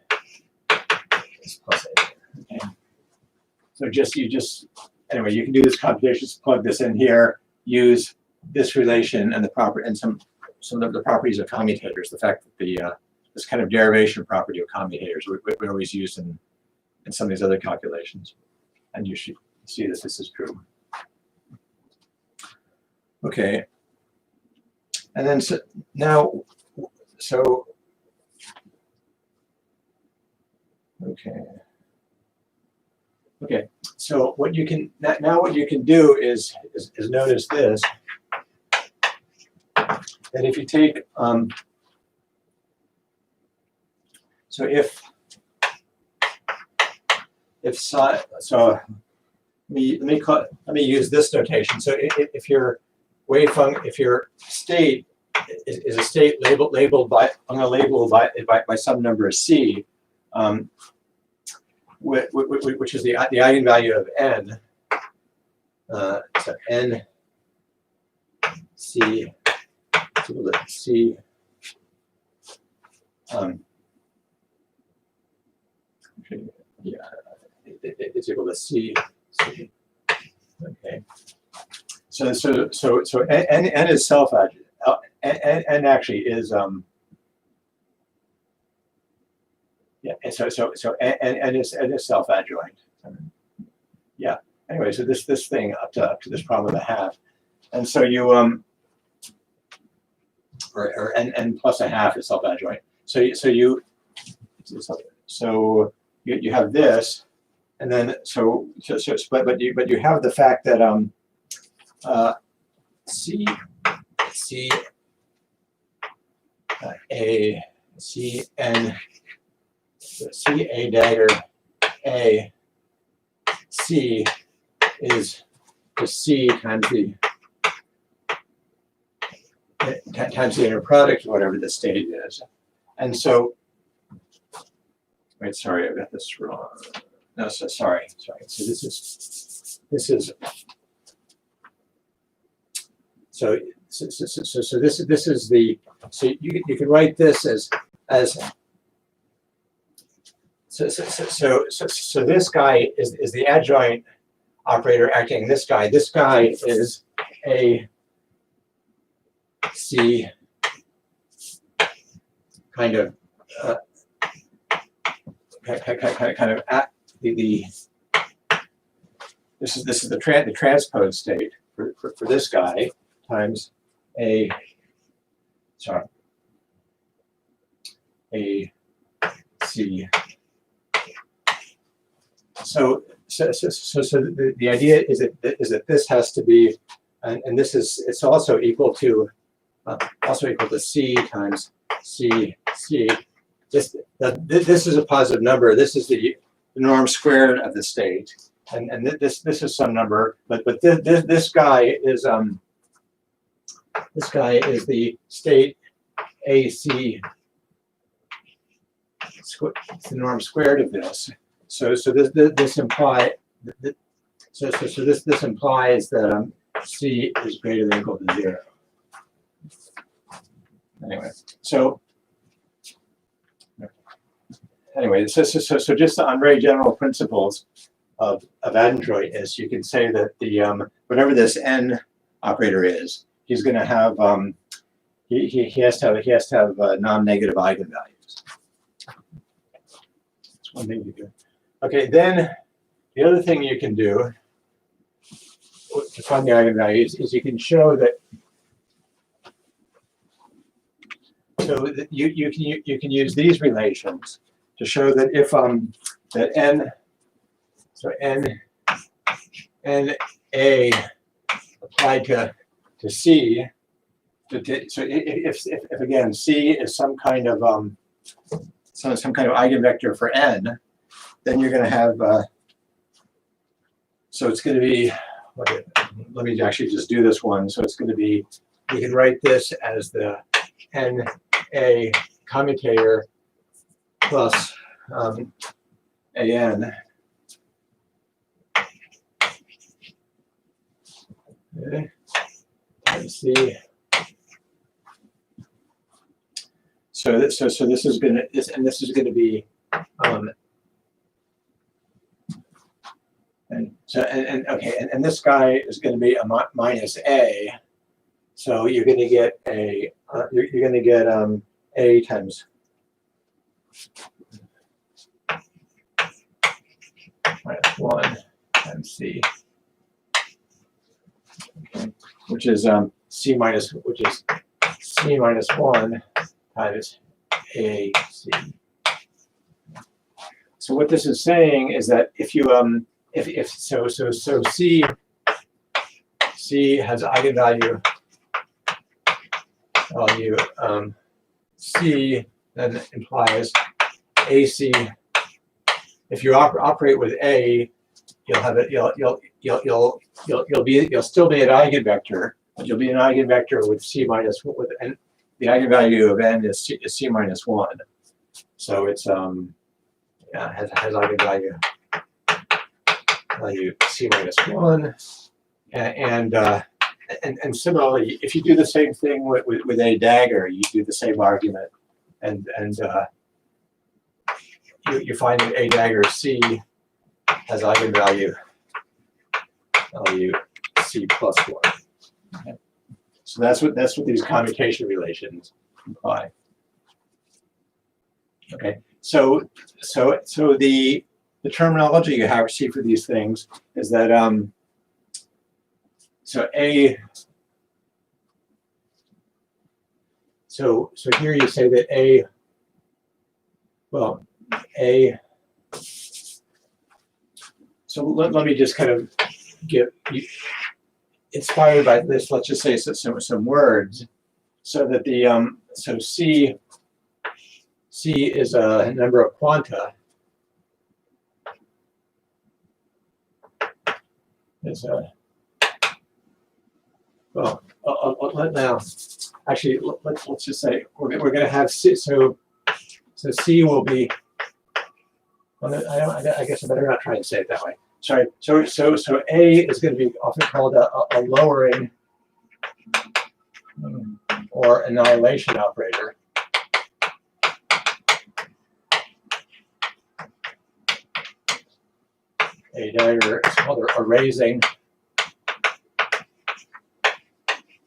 is plus a. Okay. So anyway, you can do this computation. Just plug this in here. Use this relation and the property and some of the properties of commutators. The fact that this kind of derivation property of commutators we always use in some of these other calculations, and you should see that this is true. Okay, and then okay. So what you can do is notice this, that if you take let me use this notation. So if your state is a state labeled by, I'm going to label by some number c, which is the eigenvalue of n. So n c c. Yeah, it's equal to c. Okay. So n is self-adjoint. N actually is yeah. So n is self-adjoint. Yeah. Anyway, so this thing up to this problem of a half, and so you or n plus a half is self-adjoint. So you so you have this, and then but you have the fact that C A dagger A C is just C times the inner product, whatever the state is. And so, wait, sorry, I got this wrong. No, sorry. So this is this is the, so you can write this as so this guy is the adjoint operator acting this guy. This guy is a C kind of at the this is the transpose state for this guy times a C. So the idea is that this has to be, and this is, it's also equal to C times C. This is a positive number. This is the norm squared of the state, and this is some number. But this guy is the state AC. It's the norm squared of this. So this implies this implies that C is greater than or equal to 0. Anyway, so just on very general principles of adjointness, you can say that the whatever this n operator is, he's going to have he has to have non-negative eigenvalues. That's one thing you do. Okay, then the other thing you can do to find the eigenvalues is you can show that. So you can use these relations to show that if that n a applied to C, so if again C is some kind of eigenvector for n, then you're going to have so it's going to be, let me actually just do this one. So it's going to be, you can write this as the NA commutator plus AN. Okay. Times C. So this is going to, this is going to be and this guy is going to be a minus A. So you're going to get a you're going to get A times minus 1 times C, okay, which is C minus 1 times AC. So what this is saying is that if you so C has eigenvalue C, then implies AC. If you operate with A, you'll have it. You'll still be an eigenvector, but you'll be an eigenvector with C minus, with n. The eigenvalue of n is C minus 1. So it's has eigenvalue C minus 1, and similarly, if you do the same thing with a dagger, you do the same argument, and you find that a dagger C has eigenvalue C plus 1. Okay. So that's what these commutation relations imply. Okay. So the terminology you have see for these things is that so here you say that A, well, A. So let me just kind of give you, inspired by this, let's just say some words, so that the so C is a number of quanta. Is a well. Now, actually, let's just say we're going to have C. So C will be. Well, I guess I better not try and say it that way. Sorry. So A is going to be often called a lowering or annihilation operator. A dagger is called a raising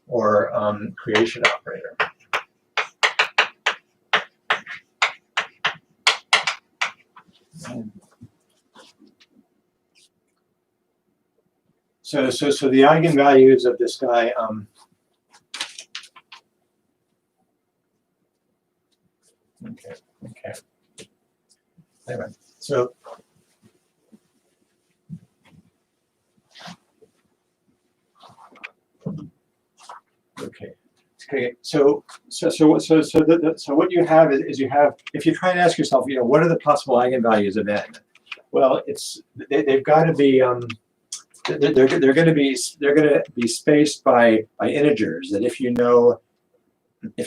or creation operator. So the eigenvalues of this guy. Okay. Anyway, so. Okay. So what you have is you have, if you try and ask yourself, what are the possible eigenvalues of n? Well, they've got to be they're going to be spaced by integers. That if you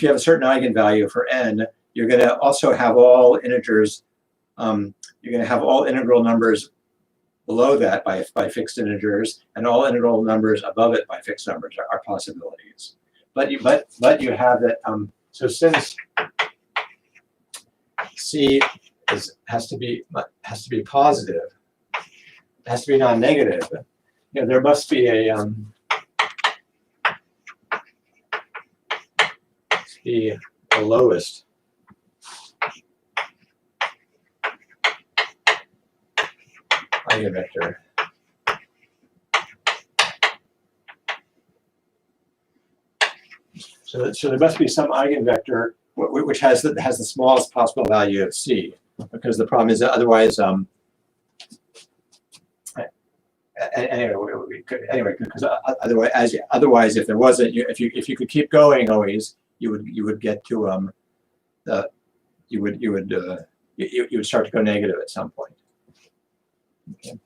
have a certain eigenvalue for n, you're going to also have all integers. You're going to have all integral numbers below that by fixed integers, and all integral numbers above it by fixed numbers are possibilities. But you have that. So since C has to be positive, has to be non-negative. There must be a the lowest eigenvector. So there must be some eigenvector which has the smallest possible value of C, because the problem is that otherwise anyway, because otherwise if there wasn't, if you could keep going always, you would get to you would start to go negative at some point. Okay.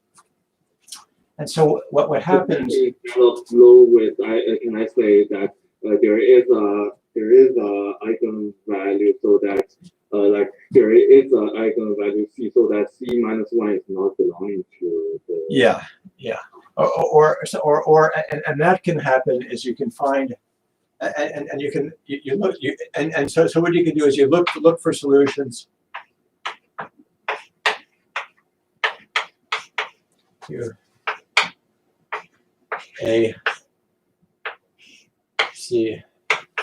And so what happens? Low with can I say that there is a eigenvalue, so that like there is an eigenvalue C, so that C minus 1 is not belonging to the. Yeah. And that can happen is you can find, and you can look so what you can do is you look for solutions. Here, A C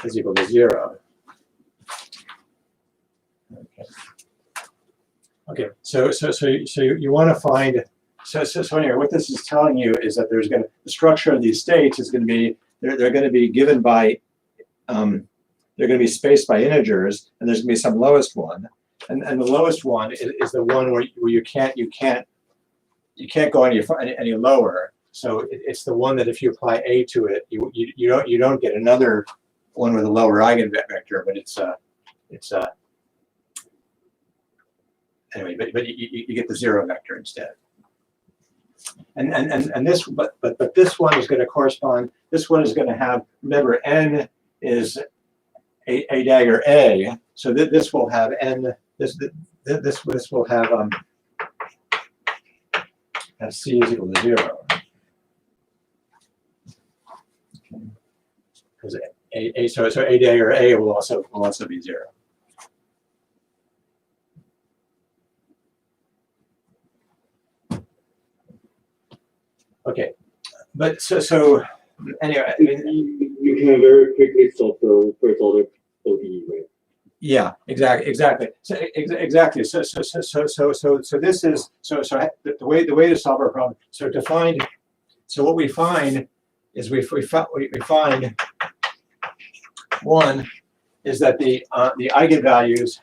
is equal to 0. Okay. So you want to find. So anyway, what this is telling you is that the structure of these states is going to be they're going to be given by they're going to be spaced by integers, and there's going to be some lowest one, and the lowest one is the one where you can't go any lower. So it's the one that if you apply A to it, you don't get another one with a lower eigenvector, but anyway, but you get the 0 vector instead. And this, but this one is going to correspond. This one is going to have. Remember, n is a dagger A. So this will have n. This will have C is equal to 0. Because so a dagger A will also be 0. Okay, but so anyway, I mean, you can very quickly solve the first order ODE, right? Yeah, exactly. So exactly. So this is the way to solve our problem. So what we find is we find one is that the eigenvalues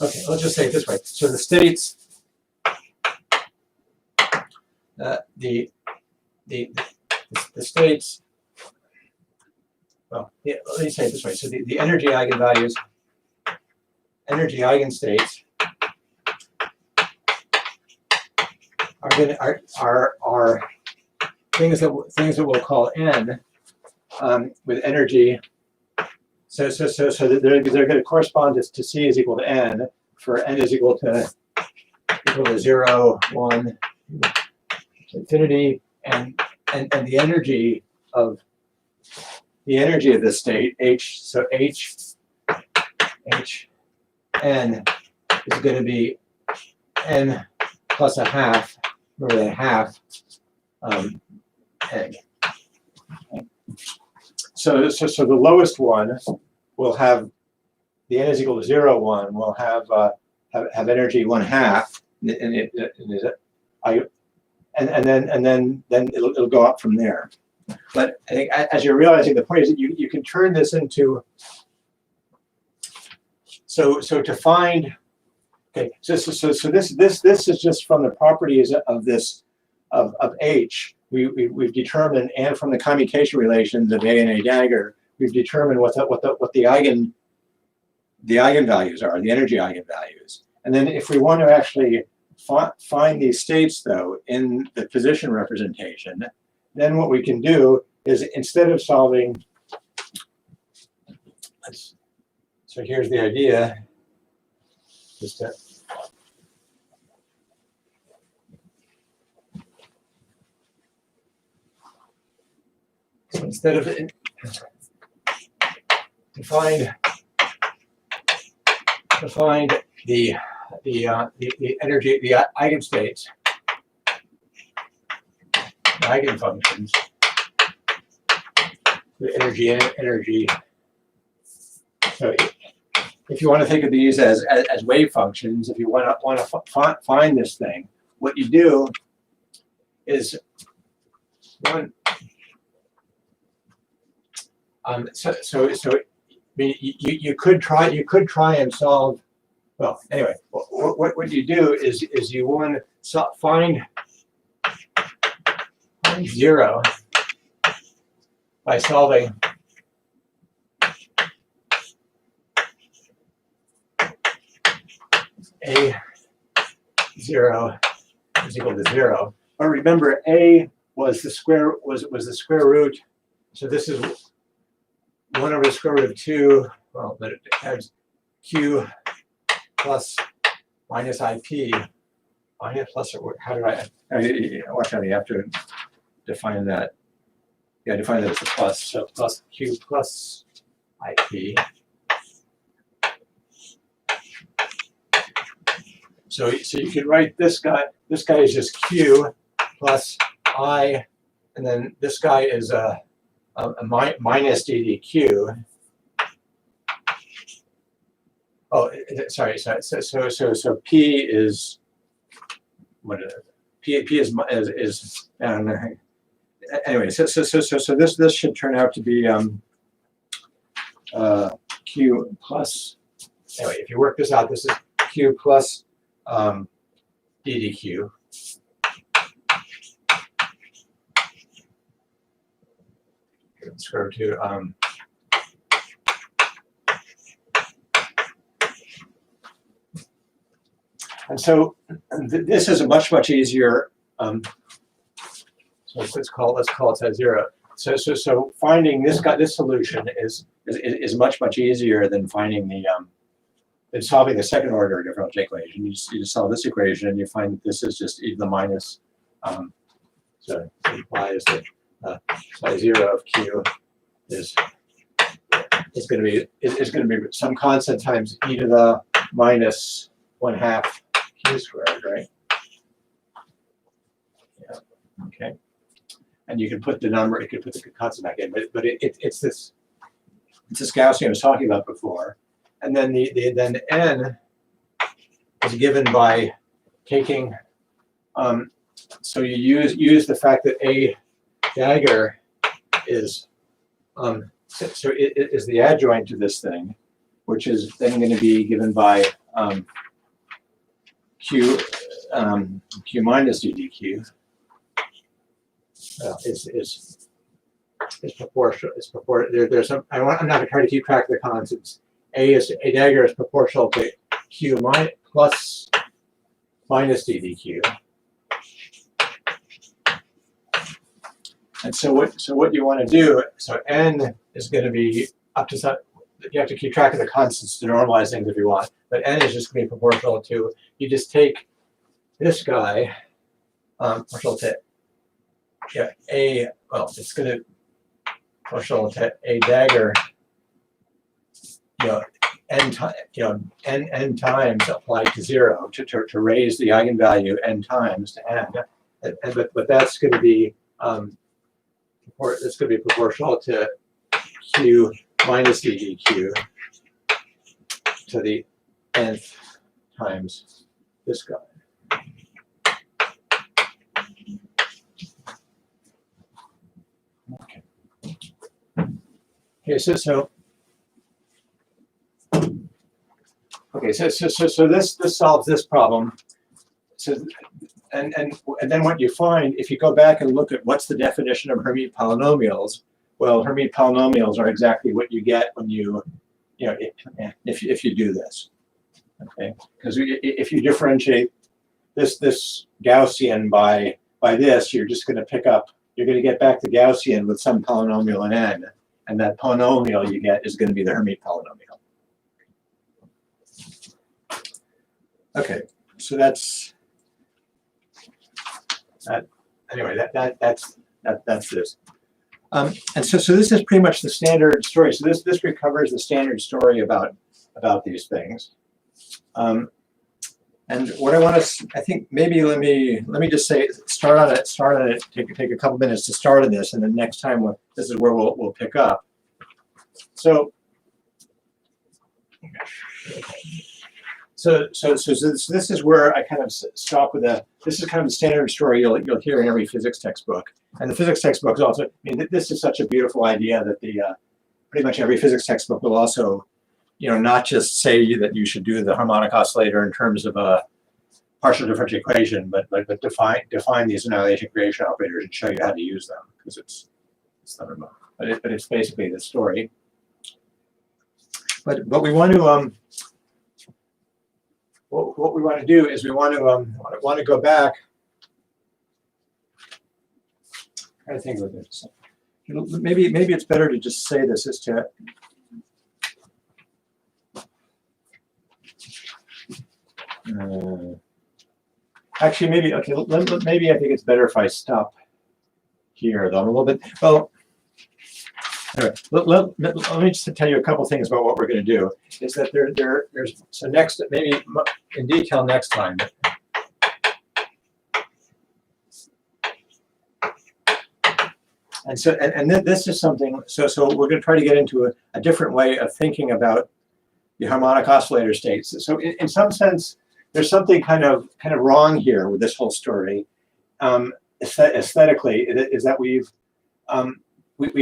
Okay, let's just say it this way. So the states, the states, well, yeah, let me say it this way. So the energy eigenvalues, energy eigenstates are things that we'll call n with energy. So they're going to correspond to C is equal to n for n is equal to 0, 1, infinity, and the energy of this state h. So h n is going to be n plus a half. Remember that half egg. So the lowest one will have the n is equal to 0, 1. Will have energy 1/2, and then it'll go up from there. But I think as you're realizing, the point is that you can turn this into so to find. Okay, so this is just from the properties of this of H. We've determined, and from the commutation relations of A and A dagger, we've determined what the eigenvalues are, the energy eigenvalues. And then if we want to actually find these states, though, in the position representation, then what we can do is, instead of solving, so here's the idea. Just to, so instead of to find the energy, the eigenstates, the eigenfunctions, the energy. So if you want to think of these as wave functions, if you want to find this thing, what you do is one. So I mean, you could try and solve. Well, anyway, what you do is you want to find 0 by solving A 0 is equal to 0. But remember, A was the square root. So this is 1 over the square root of 2. Well, but it has Q plus minus IP. Minus plus, or how do I watch out? You have to define that. Yeah, define that as a plus. So plus Q plus IP. So you can write this guy. This guy is just Q plus I, and then this guy is a minus DDQ. Oh, sorry. So P is what is it? P is anyway. So this should turn out to be Q plus. Anyway, if you work this out, this is Q plus DDQ. Square root 2. And so this is a much easier. So let's call it size 0. So finding this solution is much easier than finding than solving the second order differential equation. You just solve this equation and you find that this is just e to the minus. So it implies that size 0 of Q is going to be some constant times e to the minus 1/2 Q squared, right? Yeah. Okay. And you can put the number. You can put the constant back in, but it's this Gaussian I was talking about before. And then then n is given by taking. So you use the fact that A dagger is so it is the adjoint to this thing. which is then going to be given by Q minus ddq. Is proportional. It's proportional. There's some. I'm not going to try to keep track of the constants. A dagger is proportional to Q plus minus ddq. And so what you want to do, so n is going to be up to some, you have to keep track of the constants to normalize things if you want, but n is just going to be proportional to, you just take this guy, proportional to, it's going to proportional to a dagger, n times applied to 0 to raise the eigenvalue n times to n, but that's going to be it's going to be proportional to Q minus ddq to the nth times this guy. Okay, so this solves this problem. So and then what you find, if you go back and look at what's the definition of Hermite polynomials, well, Hermite polynomials are exactly what you get when if you do this. Okay, because if you differentiate this Gaussian by this, you're just going to you're going to get back to Gaussian with some polynomial in n, and that polynomial you get is going to be the Hermite polynomial. Okay, so that's that. Anyway, that's this. And so this is pretty much the standard story. So this recovers the standard story about these things. And what I want to, I think maybe let me just say, start on it. Take a couple minutes to start on this, and then next time this is where we'll pick up. So this is where I kind of stop with this is kind of the standard story you'll hear in every physics textbook. And the physics textbook is also, this is such a beautiful idea that pretty much every physics textbook will also, not just say that you should do the harmonic oscillator in terms of a partial differential equation, but define these annihilation creation operators and show you how to use them, because it's not remote. But it's basically the story. But we want to what we want to do is we want to go back. I think with this. Maybe it's better to just say this as to. Actually, maybe okay. Maybe I think it's better if I stop here, though, a little bit. Well, anyway, let me just tell you a couple things about what we're going to do. Is that there's so next, maybe in detail next time. And so this is something. So we're going to try to get into a different way of thinking about the harmonic oscillator states. So in some sense, there's something kind of wrong here with this whole story. Aesthetically, is that we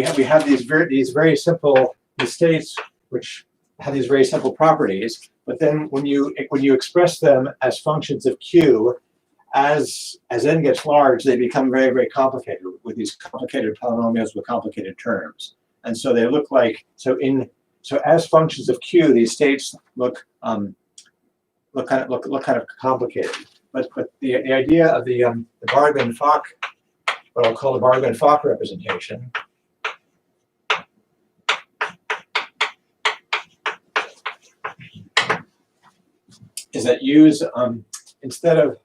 have these very simple states which have these very simple properties, but then when you express them as functions of Q, as n gets large, they become very, very complicated with these complicated polynomials with complicated terms, and so they look like so as functions of Q, these states look kind of complicated. But the idea of the Bargmann-Fock, what I'll call the Bargmann-Fock representation, is that use instead of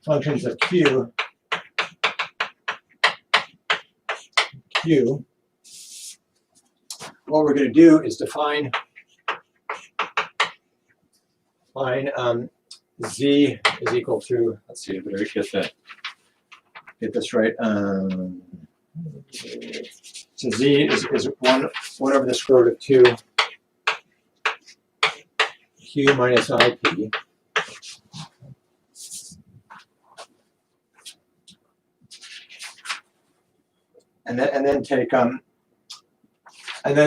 functions of Q, what we're going to do is define Z is equal to, let's see, I better get this right. So Z is 1 over the square root of 2 Q minus IP. then take and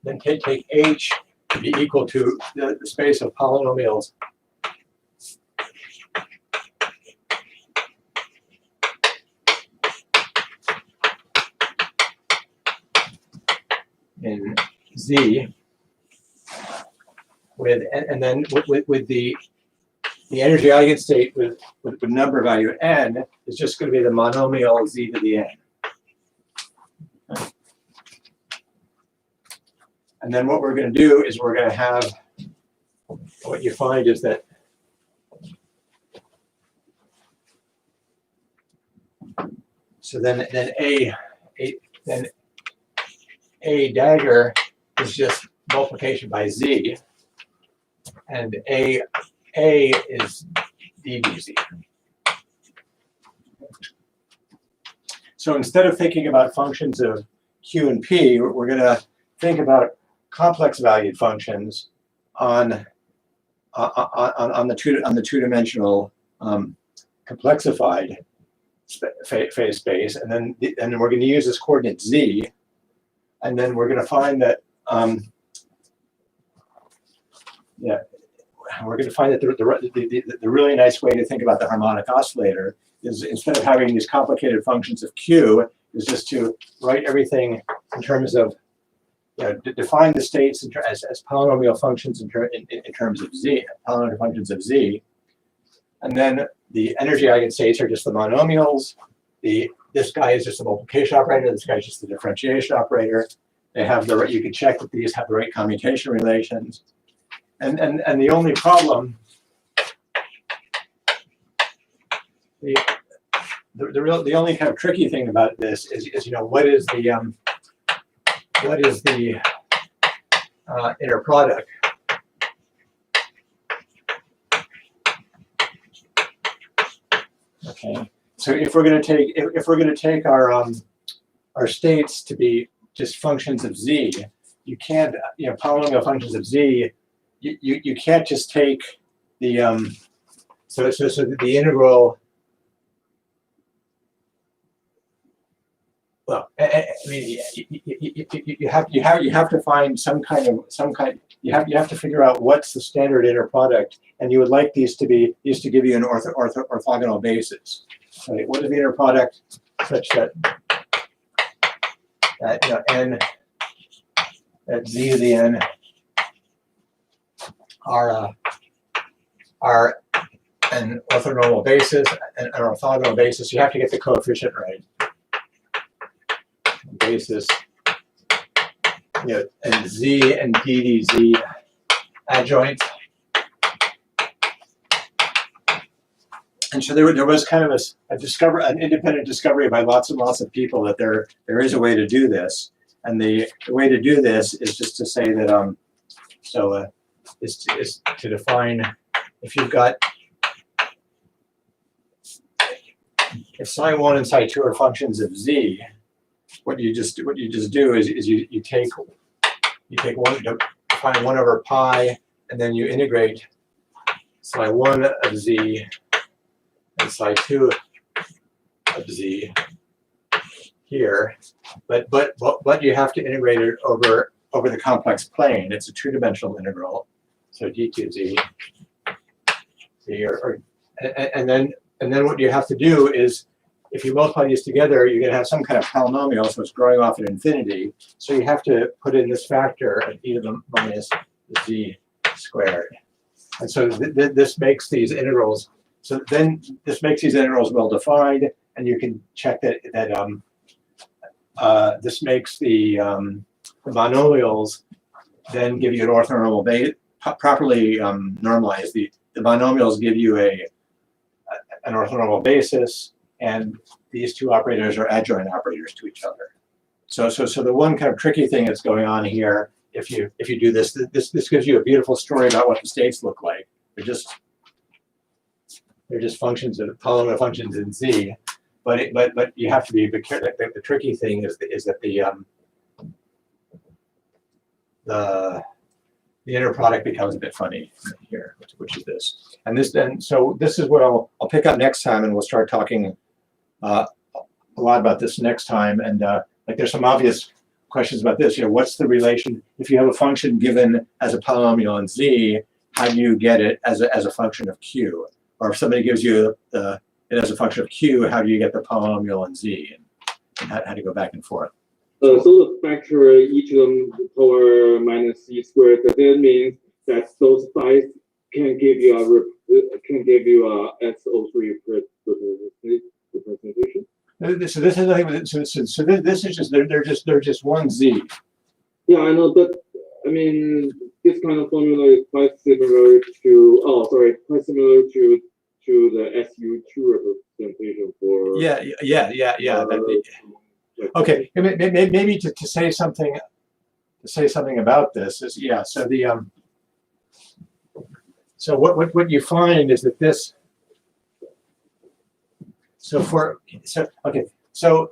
then take H to be equal to the space of polynomials in Z with the energy eigenstate with number value n is just going to be the monomial Z to the n. And then what we're going to do is we're going to have, what you find is that so then A dagger is just multiplication by Z, and A is dBZ. So instead of thinking about functions of Q and P, we're going to think about complex valued functions on the two-dimensional complexified phase space, and then we're going to use this coordinate Z, and then we're going to find that we're going to find that the really nice way to think about the harmonic oscillator is, instead of having these complicated functions of Q, is just to write everything in terms of, define the states as polynomial functions in terms of Z, polynomial functions of Z, and then the energy eigenstates are just the monomials. This guy is just a multiplication operator. This guy is just the differentiation operator. They have the right. You can check that these have the right commutation relations. And the only problem, the only kind of tricky thing about this is what is the inner product? Okay, so if we're going to take our states to be just functions of Z, you can't, polynomial functions of Z. You can't just take the so the integral. Well, I mean, you have to find some kind. You have to figure out what's the standard inner product, and you would like these to give you an orthogonal basis. Right? What is the inner product such that n at Z to the n are an orthonormal basis and an orthogonal basis? You have to get the coefficient right. Basis, and Z and DDZ adjoint. And so there was kind of an independent discovery by lots and lots of people that there is a way to do this, and the way to do this is just to say that is to define, if you've got, if psi 1 and psi 2 are functions of Z, what you just do is you take one, define 1 over pi, and then you integrate psi 1 of Z and psi 2 of Z here, but you have to integrate it over the complex plane. It's a two-dimensional integral, so d2z. And then what you have to do is, if you multiply these together, you're going to have some kind of polynomial, so it's growing off at infinity. So you have to put in this factor of e to the minus z squared. And so this makes these integrals. So then this makes these integrals well defined, and you can check that this makes the monomials then give you an orthonormal base, properly normalized. The monomials give you an orthonormal basis, and these two operators are adjoint operators to each other. So the one kind of tricky thing that's going on here, if you do this gives you a beautiful story about what the states look like. They're just functions of polynomial functions in Z, but you have to be careful. The tricky thing is that the inner product becomes a bit funny here, which is this. And so this is what I'll pick up next time, and we'll start talking a lot about this next time, and like there's some obvious questions about this. What's the relation if you have a function given as a polynomial in Z? How do you get it as a function of Q? Or if somebody gives you it as a function of Q, how do you get the polynomial in Z? And how to go back and forth. So the factor e to the power minus c squared. Does that mean that those sides can give you a SO3 representation? So this has nothing with it. So this is just they're just one Z. Yeah, I know, but I mean this kind of formula is quite similar to the SU2 representation for okay, maybe to say something about this is so the so what you find is that this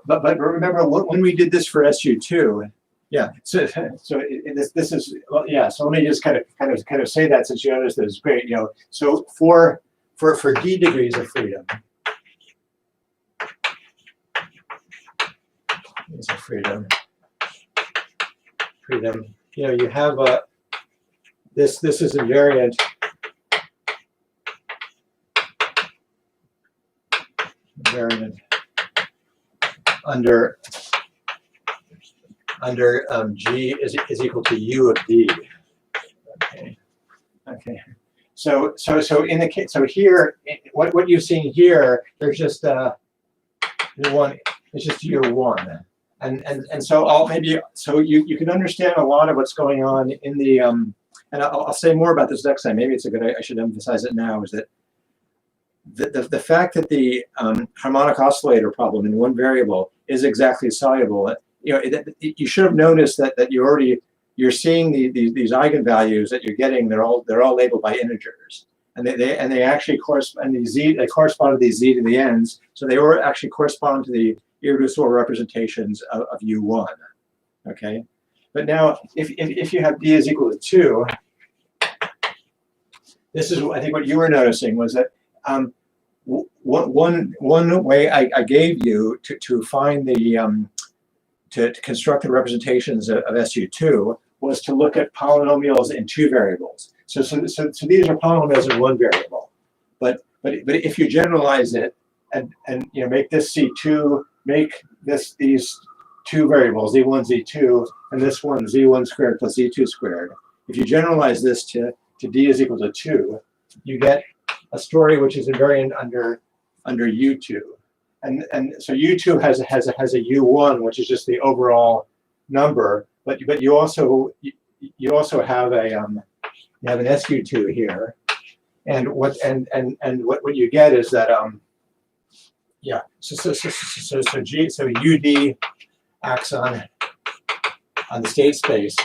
but remember when we did this for SU2, this is so let me just kind of say that, since you noticed that it's great, so for d degrees of freedom, you have this is invariant under G is equal to U of D. Okay. So in the case, so here, what you've seen here, there's just one. It's just U1, and so you can understand a lot of what's going on in the and I'll say more about this next time. Maybe it's I should emphasize it now, is that the fact that the harmonic oscillator problem in one variable is exactly soluble, you should have noticed that you're seeing these eigenvalues that you're getting. They're all labeled by integers, and they actually correspond. They correspond to these z to the n's, so they actually correspond to the irreducible representations of U1. Okay, but now if you have d is equal to 2, this is I think what you were noticing was that. One way I gave you to find the to construct the representations of SU2 was to look at polynomials in two variables. So these are polynomials in one variable, but if you generalize it and make this C2, make these two variables Z1, Z2, and this one Z1 squared plus Z2 squared. If you generalize this to D is equal to 2, you get a story which is invariant under U2, and so U2 has a U1, which is just the overall number, but you also have an SU2 here, and what you get is that so UD acts on the state space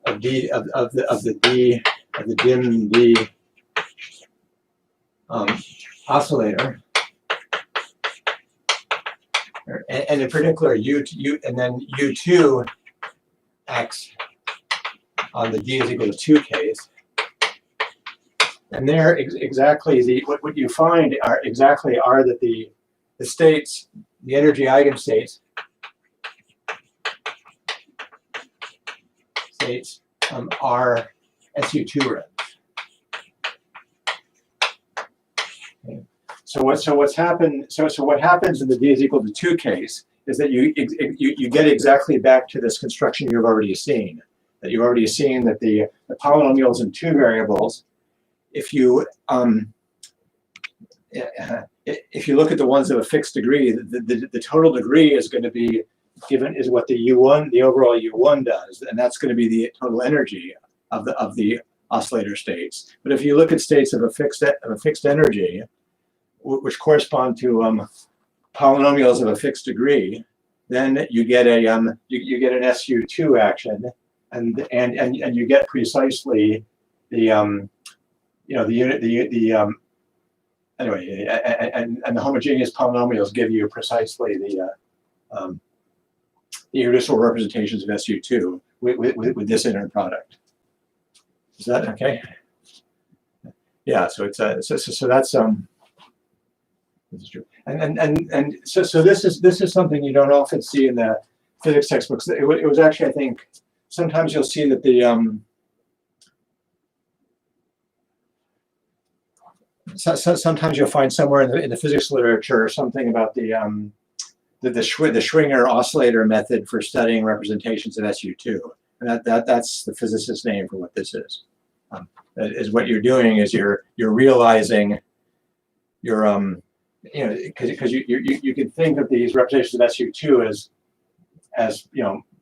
of D of the dim D oscillator, and in particular and then U2 acts on the D is equal to 2 case, and there exactly what you find are that the states, the energy eigenstates are SU2 rings. Okay. So what happens in the D is equal to 2 case is that you get exactly back to this construction you've already seen. That you've already seen that the polynomials in two variables, if you look at the ones of a fixed degree, the total degree is going to be given is what the overall U1 does, and that's going to be the total energy of the oscillator states. But if you look at states of a fixed energy, which correspond to polynomials of a fixed degree, then you get an SU2 action, and you get precisely the the homogeneous polynomials give you precisely the irreducible representations of SU2 with this inner product. Is that okay? Yeah. So it's so that's This is true. And so this is something you don't often see in the physics textbooks. It was actually, I think, sometimes you'll see that the sometimes you'll find somewhere in the physics literature something about the Schrdinger Oscillator method for studying representations of SU2, and that's the physicist's name for what this is. That is what you're doing is you're realizing your because you can think of these representations of SU2 as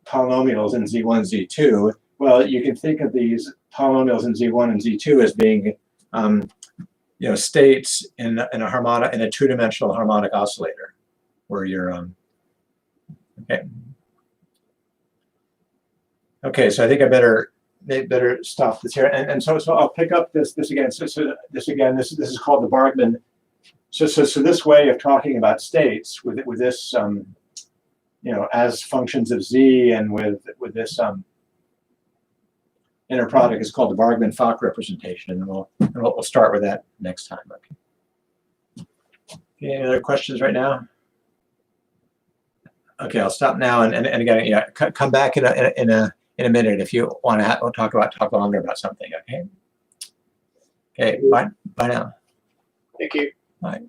polynomials in Z1, Z2. Well, you can think of these polynomials in Z1 and Z2 as being states in a two-dimensional harmonic oscillator, where you're okay. So I think I better stop this here, and so I'll pick up this again. So this is called the Bargmann. So this way of talking about states with this as functions of Z, and with this inner product is called the Bargmann-Fock representation, and we'll start with that next time. Okay. Any other questions right now? Okay, I'll stop now, and again, come back in a minute if you want to talk longer about something. Okay. Okay. Bye now. Thank you. Bye.